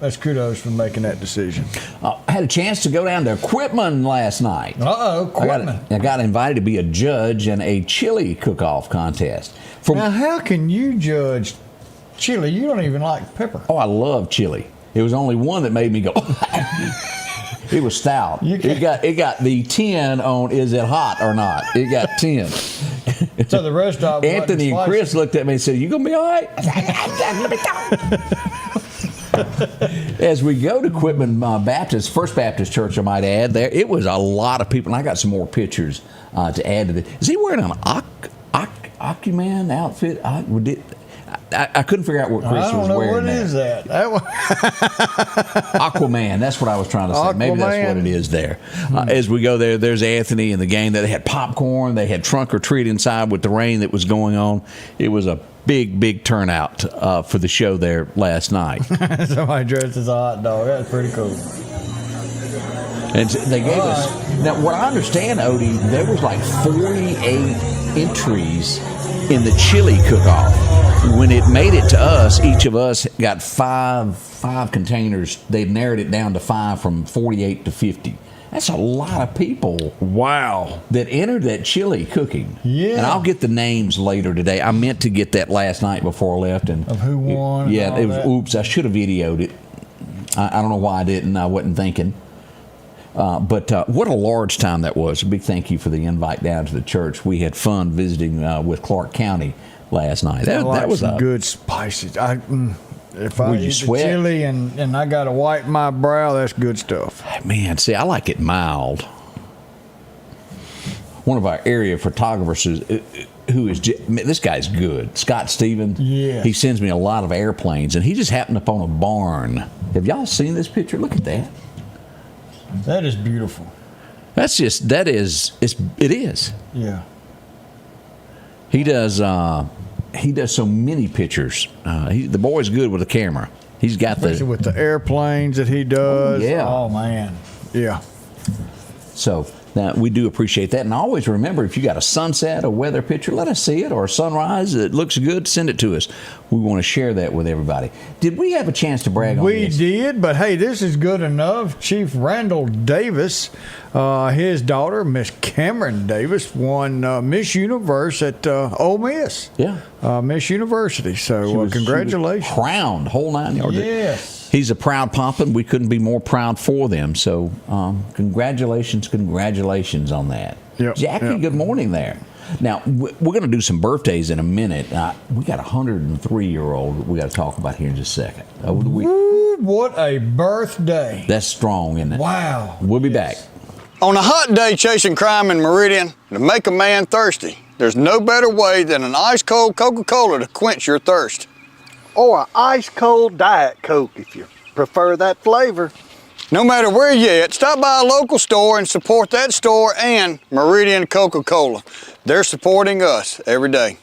That's kudos for making that decision. I had a chance to go down to Quitman last night. Quitman. I got invited to be a judge in a chili cook-off contest. Now, how can you judge chili? You don't even like pepper. Oh, I love chili. There was only one that made me go. It was stout. It got the 10 on is it hot or not. It got 10. So the rest of them. Anthony and Chris looked at me and said, "You gonna be all right?" As we go to Quitman First Baptist Church, I might add, there it was a lot of people, and I got some more pictures to add to this. Is he wearing an Aquaman outfit? I couldn't figure out what Chris was wearing. What is that? Aquaman. That's what I was trying to say. Maybe that's what it is there. As we go there, there's Anthony and the gang. They had popcorn. They had trunk or treat inside with the rain that was going on. It was a big turnout for the show there last night. Somebody dressed as a hot dog. That's pretty cool. And they gave us... Now, what I understand, Odie, there was like 48 entries in the chili cook-off. When it made it to us, each of us got five containers. They narrowed it down to 5 from 48 to 50. That's a lot of people. Wow. That entered that chili cooking. Yeah. And I'll get the names later today. I meant to get that last night before I left. And of who won. It was, oops, I should have videoed it. I don't know why I didn't. I wasn't thinking. But what a large time that was. A big thank you for the invite down to the church. We had fun visiting with Clark County last night. That was some good spices. If I Would you eat sweat? the chili and I got to wipe my brow, that's good stuff. Man, see, I like it mild. One of our area photographers who is this guy's good, Scott Stevens. Yes. He sends me a lot of airplanes, and he just happened upon a barn. Have y'all seen this picture? Look at that. That is beautiful. It is. Yeah. He does so many pictures. The boy's good with the camera. He's got Especially with the airplanes that he does. Oh, yeah. Oh, man. Yeah. So now we do appreciate that. And always remember, if you got a sunset, a weather picture, let us see it, or a sunrise that looks good, send it to us. We want to share that with everybody. Did we have a chance to brag on this? We did, but hey, this is good enough. Chief Randall Davis, his daughter, Miss Cameron Davis, won Miss Universe at Ole Miss. Yeah. Miss University. So congratulations. She was crowned, whole 9 yards. Yes. He's a proud papa, and we couldn't be more proud for them. So congratulations on that. Yep, Jackie, good morning there. Now, we're going to do some birthdays in a minute. We got a 103-year-old we got to talk about here in just a second. Woo, what a birthday. That's strong, isn't it? Wow. We'll be back. On a hot day chasing crime in Meridian, to make a man thirsty, there's no better way than an ice-cold Coca-Cola to quench your thirst. Or an ice-cold Diet Coke if you prefer that flavor. No matter where you're at, stop by a local store and support that store and Meridian Coca-Cola. They're supporting us every day.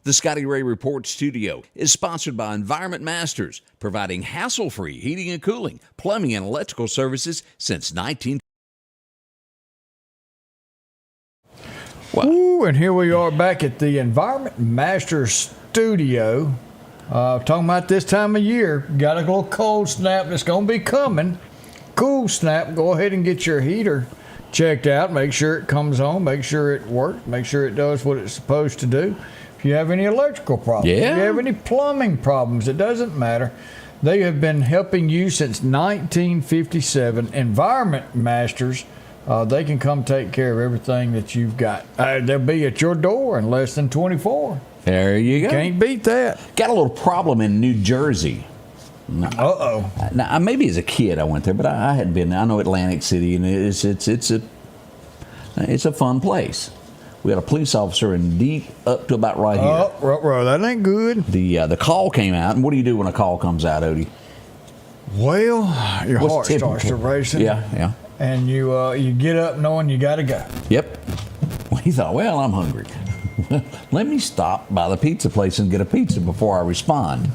The Scotty Ray Report studio is sponsored by Environment Masters, providing hassle-free heating and cooling, plumbing, and electrical services since 19... Ooh, and here we are back at the Environment Masters studio. Talking about this time of year, got a little cold snap that's going to be coming. Cool snap, go ahead and get your heater checked out. Make sure it comes on, make sure it works, make sure it does what it's supposed to do. If you have any electrical problems, if you have any plumbing problems, it doesn't matter. They have been helping you since 1957. Environment Masters, they can come take care of everything that you've got. They'll be at your door in less than 24. There you go. Can't beat that. Got a little problem in New Jersey. Uh-oh. Now, maybe as a kid I went there, but I hadn't been. I know Atlantic City, and it's a fun place. We had a police officer in deep up to about right here. Oh, that ain't good. The call came out, and what do you do when a call comes out, Odie? Well, your What's heart typical? starts to racing. Yeah. And you get up knowing you got to go. Yep. Well, he thought, well, I'm hungry. Let me stop by the pizza place and get a pizza before I respond.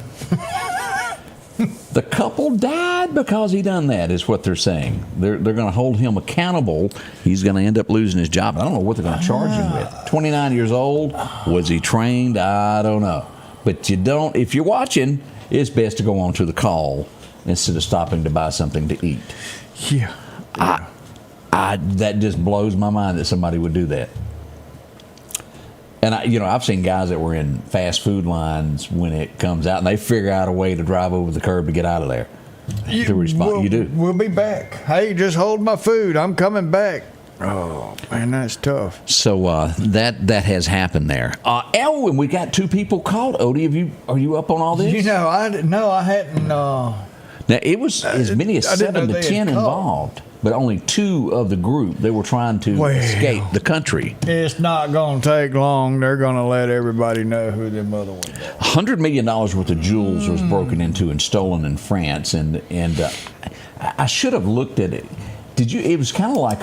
The couple died because he done that, is what they're saying. They're going to hold him accountable. He's going to end up losing his job. I don't know what they're going to charge him with. 29 years old. Was he trained? I don't know. But if you're watching, it's best to go on to the call instead of stopping to buy something to eat. Yeah. That just blows my mind that somebody would do that. And I've seen guys that were in fast food lines when it comes out, and they figure out a way to drive over the curb to get out of there. To respond, you do. We'll be back. Hey, just hold my food. I'm coming back. Oh man, that's tough. So that has happened there. And we got 2 people caught. Odie, are you up on all this? I hadn't. Now it was as many as 7 to 10 involved. But only 2 of the group, they were trying to escape the country. It's not going to take long. They're going to let everybody know who them other ones are. $100 million worth of jewels was broken into and stolen in France. And I should have looked at it. It was kind of like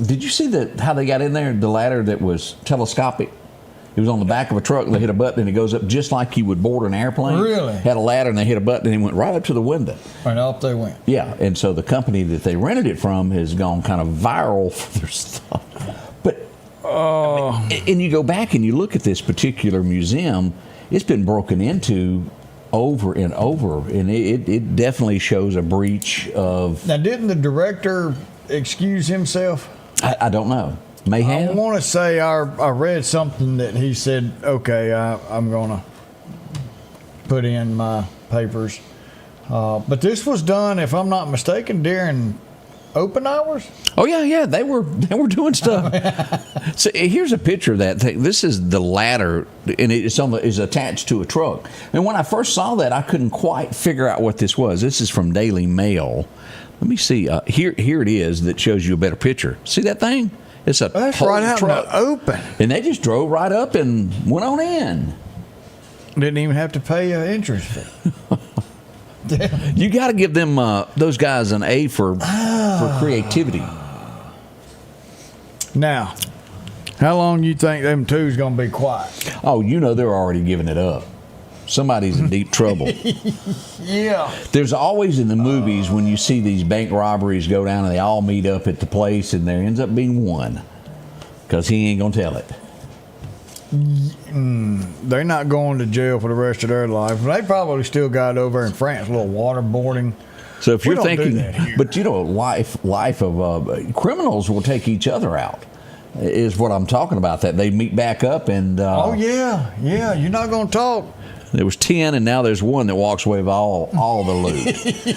did you see how they got in there? The ladder that was telescopic. It was on the back of a truck, and they hit a button, and it goes up just like you would board an airplane. Really? Had a ladder, and they hit a button, and it went right up to the window. And up they went. Yeah, and so the company that they rented it from has gone kind of viral for their stuff. But and you go back and you look at this particular museum, it's been broken into over and over, and it definitely shows a breach of... Now, didn't the director excuse himself? I don't know. May have. I want to say I read something that he said, okay, I'm going to put in my papers. But this was done, if I'm not mistaken, during open hours? Oh yeah, they were doing stuff. So here's a picture of that thing. This is the ladder, and it's attached to a truck. And when I first saw that, I couldn't quite figure out what this was. This is from Daily Mail. Let me see. Here it is. That shows you a better picture. See that thing? It's a That's whole right out in truck. the open. And they just drove right up and went on in. Didn't even have to pay an entrance fee. You got to give them those guys an A for creativity. Now, how long you think them two's gonna be quiet? Oh, they're already giving it up. Somebody's in deep trouble. Yeah. There's always in the movies when you see these bank robberies go down and they all meet up at the place, and there ends up being one because he ain't gonna tell it. They're not going to jail for the rest of their life. They probably still got it over in France, a little waterboarding. So if We you're don't do thinking, that here. but life of criminals will take each other out, is what I'm talking about. That they meet back up and. Oh yeah, you're not going to talk. There was 10, and now there's one that walks away with all the loot.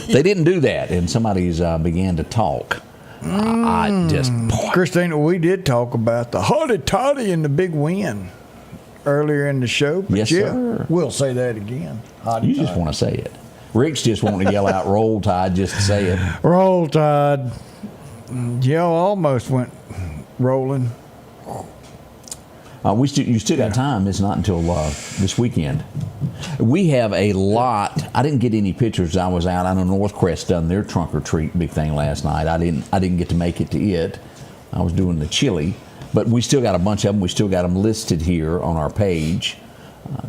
They didn't do that, and somebody's began to talk. I just. Christina, we did talk about the hotty toddy and the big win earlier in the show. But Yes, sir. We'll say that again. You just want to say it. Rick's just wanting to yell out "Roll Tide" just to say it. Roll Tide. Y'all almost went rolling. You still got time. It's not until this weekend. We have a lot. I didn't get any pictures. I was out. I know Northcrest done their trunk or treat big thing last night. I didn't get to make it to it. I was doing the chili, but we still got a bunch of them. We still got them listed here on our page.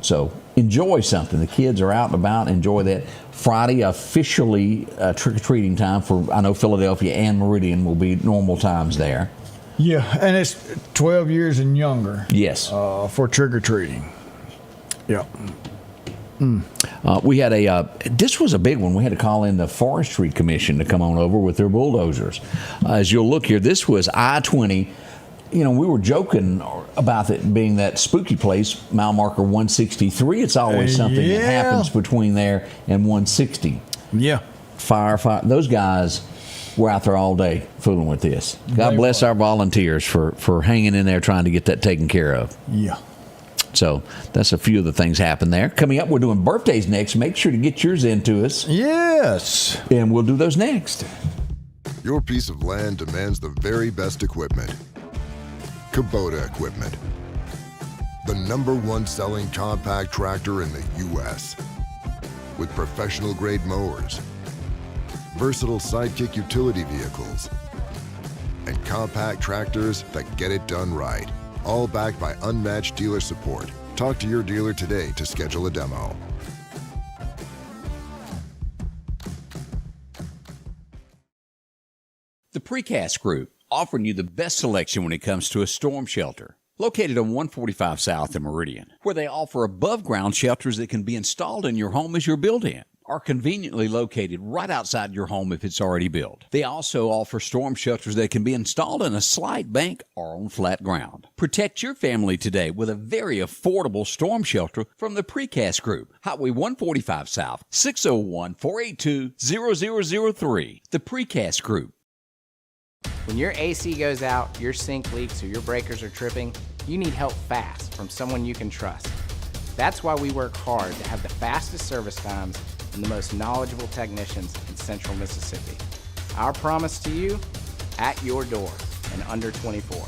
So enjoy something. The kids are out and about. Enjoy that. Friday officially trick-or-treating time for, I know, Philadelphia and Meridian will be normal times there. Yeah, and it's 12 years and younger. Yes. For trick-or-treating. Yeah. We had this was a big one. We had to call in the Forestry Commission to come on over with their bulldozers. As you'll look here, this was I-20. We were joking about it being that spooky place, mile marker 163. It's always something that happens between there and 160. Yeah. Fire. Those guys were out there all day fooling with this. God bless our volunteers for hanging in there trying to get that taken care of. Yeah. So that's a few of the things happen there. Coming up, we're doing birthdays next. Make sure to get yours into us. Yes. And we'll do those next. Your piece of land demands the very best equipment. Kubota Equipment. The #1 selling compact tractor in the U.S. With professional grade mowers, versatile sidekick utility vehicles, and compact tractors that get it done right. All backed by unmatched dealer support. Talk to your dealer today to schedule a demo. The Precast Group, offering you the best selection when it comes to a storm shelter. Located on 145 South in Meridian, where they offer above-ground shelters that can be installed in your home as you're built in, are conveniently located right outside your home if it's already built. They also offer storm shelters that can be installed in a slight bank or on flat ground. Protect your family today with a very affordable storm shelter from the Precast Group. Highway 145 South, 601-482-0003. The Precast Group. When your AC goes out, your sink leaks, or your breakers are tripping, you need help fast from someone you can trust. That's why we work hard to have the fastest service times and the most knowledgeable technicians in Central Mississippi. Our promise to you, at your door in under 24.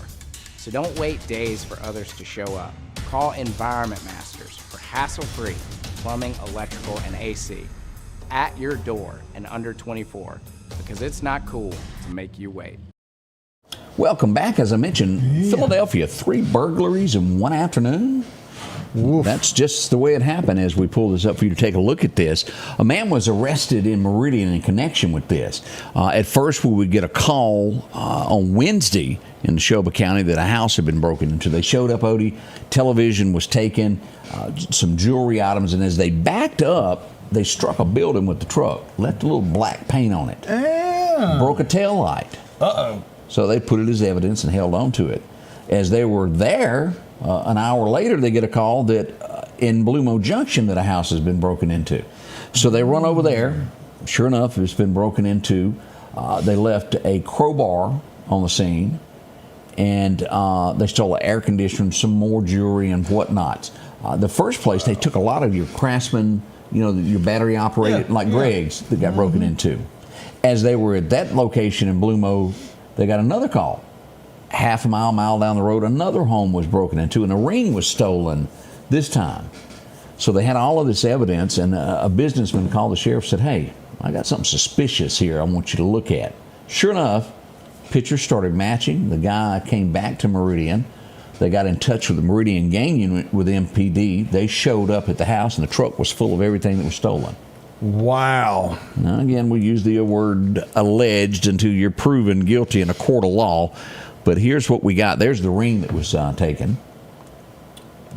So don't wait days for others to show up. Call Environment Masters for hassle-free plumbing, electrical, and AC. At your door in under 24, because it's not cool to make you wait. Welcome back. As I mentioned, Philadelphia, 3 burglaries in one afternoon. Oof. That's just the way it happened. As we pull this up for you to take a look at this, a man was arrested in Meridian in connection with this. At first, we would get a call on Wednesday in Neshoba County that a house had been broken into. They showed up, Odie. Television was taken, some jewelry items, and as they backed up, they struck a building with the truck, left a little black paint on it, broke a tail light. Uh-oh. So they put it as evidence and held on to it. As they were there, an hour later, they get a call that in Blue Mo Junction that a house has been broken into. So they run over there. Sure enough, it's been broken into. They left a crowbar on the scene, and they stole an air conditioner, some more jewelry and whatnot. The first place, they took a lot of your Craftsman, your battery operated, Greg's, that got broken into. As they were at that location in Blue Mo, they got another call. Half a mile down the road, another home was broken into, and a ring was stolen this time. So they had all of this evidence, and a businessman called the sheriff and said, hey, I got something suspicious here I want you to look at. Sure enough, pictures started matching. The guy came back to Meridian. They got in touch with the Meridian gang unit with MPD. They showed up at the house, and the truck was full of everything that was stolen. Wow. Now, again, we use the word alleged until you're proven guilty in a court of law. But here's what we got. There's the ring that was taken.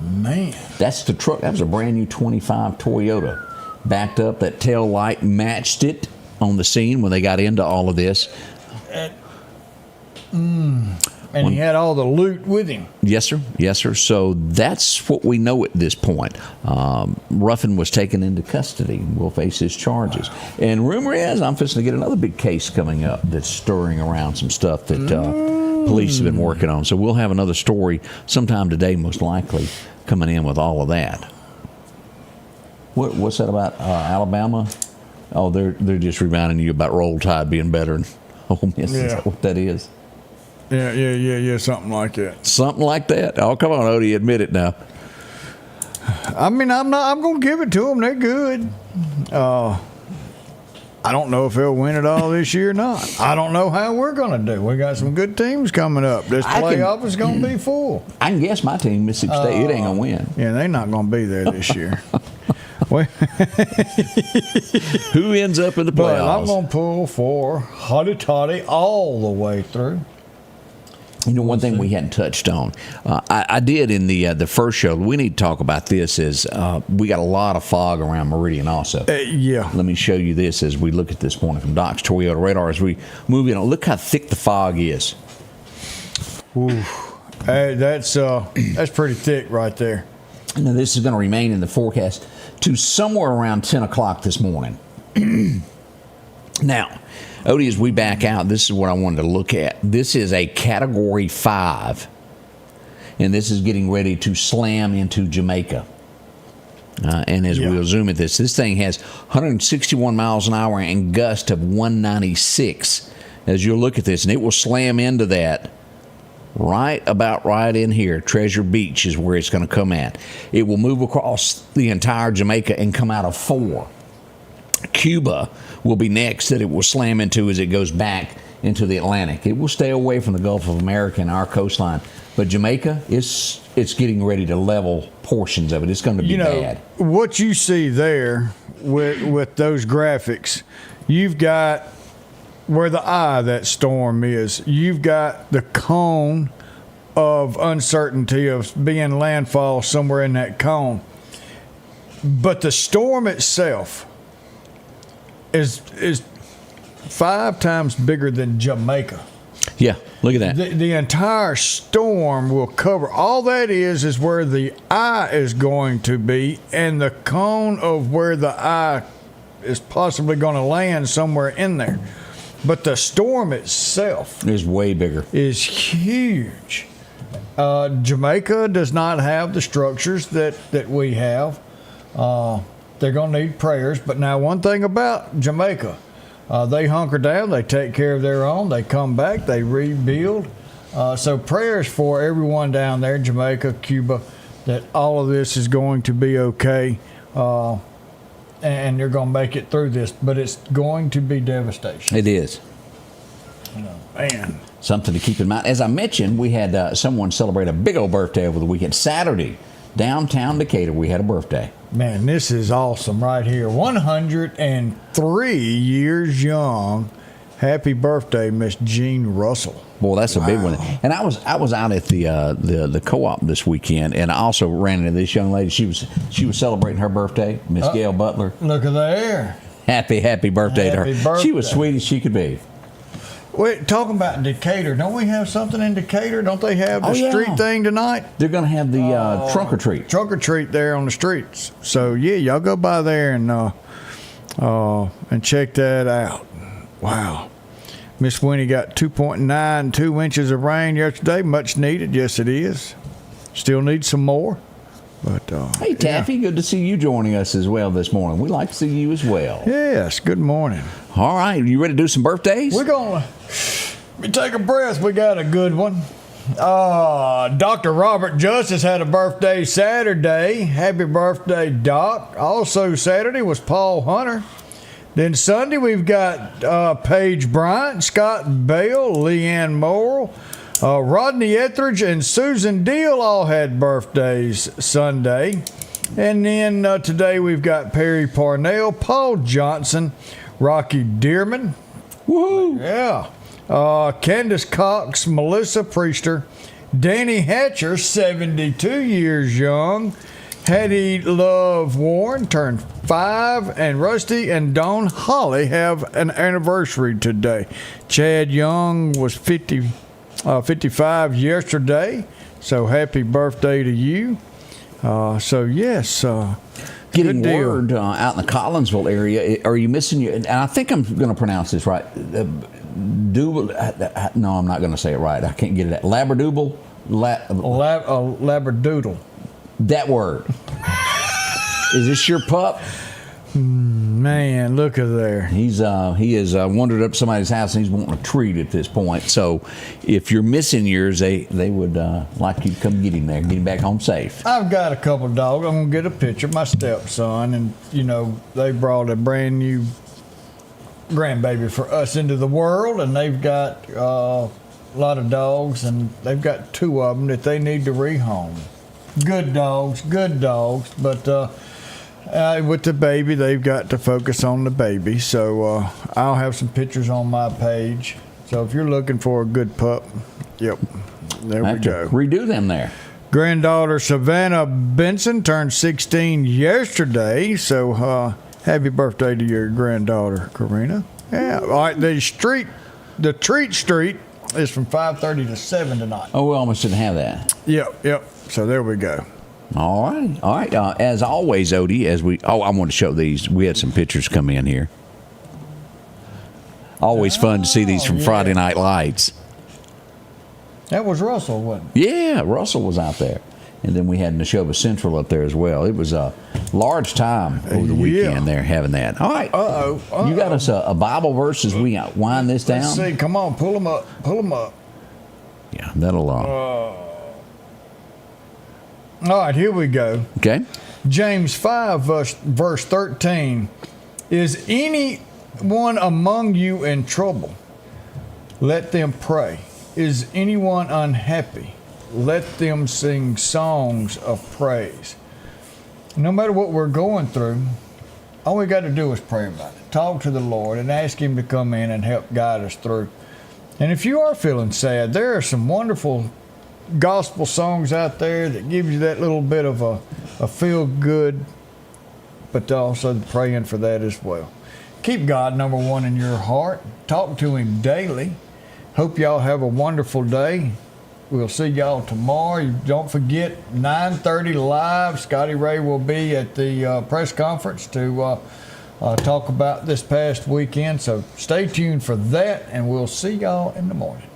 Man. That's the truck. That was a brand new 25 Toyota. Backed up. That tail light matched it on the scene when they got into all of this. And he had all the loot with him. Yes, sir. Yes, sir. So that's what we know at this point. Ruffin was taken into custody. Will face his charges. And rumor is I'm fixing to get another big case coming up that's stirring around some stuff that police have been working on. So we'll have another story sometime today, most likely, coming in with all of that. What's that about Alabama? Oh, they're just reminding you about Roll Tide being better than Ole Miss. Yeah. Is that what that is? Yeah, something like that. Something like that? Oh, come on, Odie, admit it now. I mean, I'm going to give it to them. They're good. I don't know if they'll win it all this year or not. I don't know how we're going to do. We got some good teams coming up. This playoff is going to be full. I can guess my team, Mississippi State, it ain't going to win. Yeah, they're not going to be there this year. Who ends up in the playoffs? But I'm going to pull for Hotty Toddy all the way through. One thing we hadn't touched on, I did in the first show. We need to talk about this. Is we got a lot of fog around Meridian also. Yeah. Let me show you this as we look at this morning from Doc's Toyota Radar as we move in. Look how thick the fog is. Ooh. Hey, that's pretty thick right there. Now this is going to remain in the forecast to somewhere around 10 o'clock this morning. Now, Odie, as we back out, this is what I wanted to look at. This is a Category 5, and this is getting ready to slam into Jamaica. And as we'll zoom at this thing has 161 miles an hour and gust of 196 as you'll look at this, and it will slam into that right in here. Treasure Beach is where it's going to come at. It will move across the entire Jamaica and come out of 4. Cuba will be next that it will slam into as it goes back into the Atlantic. It will stay away from the Gulf of America and our coastline. But Jamaica, it's getting ready to level portions of it. It's going to be bad. What you see there with those graphics, you've got where the eye of that storm is. You've got the cone of uncertainty of being landfall somewhere in that cone. But the storm itself is 5 times bigger than Jamaica. Yeah, look at that. The entire storm will cover. All that is where the eye is going to be, and the cone of where the eye is possibly going to land somewhere in there. But the storm itself is way bigger. Is huge. Jamaica does not have the structures that we have. They're going to need prayers. But now one thing about Jamaica, they hunker down, they take care of their own, they come back, they rebuild. So prayers for everyone down there, Jamaica, Cuba, that all of this is going to be okay. And they're going to make it through this. But it's going to be devastation. It is. Man. Something to keep in mind. As I mentioned, we had someone celebrate a big old birthday over the weekend. Saturday, downtown Decatur, we had a birthday. Man, this is awesome right here. 103 years young. Happy birthday, Miss Jean Russell. Boy, that's a big one. And I was out at the co-op this weekend, and I also ran into this young lady. She was celebrating her birthday, Miss Gail Butler. Look at there. Happy birthday to her. Birthday. She was sweet as she could be. Wait, talking about Decatur, don't we have something in Decatur? Don't they have the street thing tonight? They're going to have the trunk or treat. Trunk or treat there on the streets. So, yeah, y'all go by there and check that out. Wow. Miss Winnie got 2.92 inches of rain yesterday. Much needed. Yes, it is. Still need some more. But hey, Taffy, good to see you joining us as well this morning. We'd like to see you as well. Yes, good morning. All right, you ready to do some birthdays? We're going to let me take a breath. We got a good one. Dr. Robert Justice had a birthday Saturday. Happy birthday, Doc. Also Saturday was Paul Hunter. Then Sunday we've got Paige Bryant, Scott Bell, Leanne Morrill, Rodney Etheridge, and Susan Deal all had birthdays Sunday. And then today we've got Perry Parnell, Paul Johnson, Rocky Dearman. Woohoo! Yeah. Candace Cox, Melissa Priester, Danny Hatcher, 72 years young, Hattie Love Warren turned 5, and Rusty and Dawn Holly have an anniversary today. Chad Young was 55 yesterday, so happy birthday to you. Getting word out in the Collinsville area. Are you missing your? And I think I'm going to pronounce this right. No, I'm not going to say it right. I can't get it. Labradoodle. Labradoodle. That word. Is this your pup? Man, look at there. He has wandered up somebody's house and he's wanting a treat at this point. So if you're missing yours, they would like you to come get him there, get him back home safe. I've got a couple of dogs. I'm going to get a picture of my stepson, and, they brought a brand new grandbaby for us into the world, and they've got a lot of dogs, and they've got 2 of them that they need to rehome. Good dogs, but with the baby, they've got to focus on the baby. So I'll have some pictures on my page. So if you're looking for a good pup, yep, there we go. Redo them there. Granddaughter Savannah Benson turned 16 yesterday. So happy birthday to your granddaughter, Karina. Yeah. All right. The treat street is from 5:30 to 7 tonight. Oh, we almost didn't have that. Yep. So there we go. All right. As always, Odie, I want to show these. We had some pictures come in here. Always fun to see these from Friday Night Lights. That was Russell, wasn't it? Yeah, Russell was out there. And then we had Neshoba Central up there as well. It was a large time over the weekend there having that. All right. You got us a Bible verse as we wind this down? Let's see. Come on, pull them up. Yeah, that'll... All right, here we go. Okay. James 5, verse 13. Is anyone among you in trouble? Let them pray. Is anyone unhappy? Let them sing songs of praise. No matter what we're going through, all we got to do is pray about it. Talk to the Lord and ask Him to come in and help guide us through. And if you are feeling sad, there are some wonderful gospel songs out there that give you that little bit of a feel good, but also praying for that as well. Keep God number one in your heart. Talk to Him daily. Hope y'all have a wonderful day. We'll see y'all tomorrow. Don't forget, 9:30 live. Scotty Ray will be at the press conference to talk about this past weekend. So stay tuned for that, and we'll see y'all in the morning.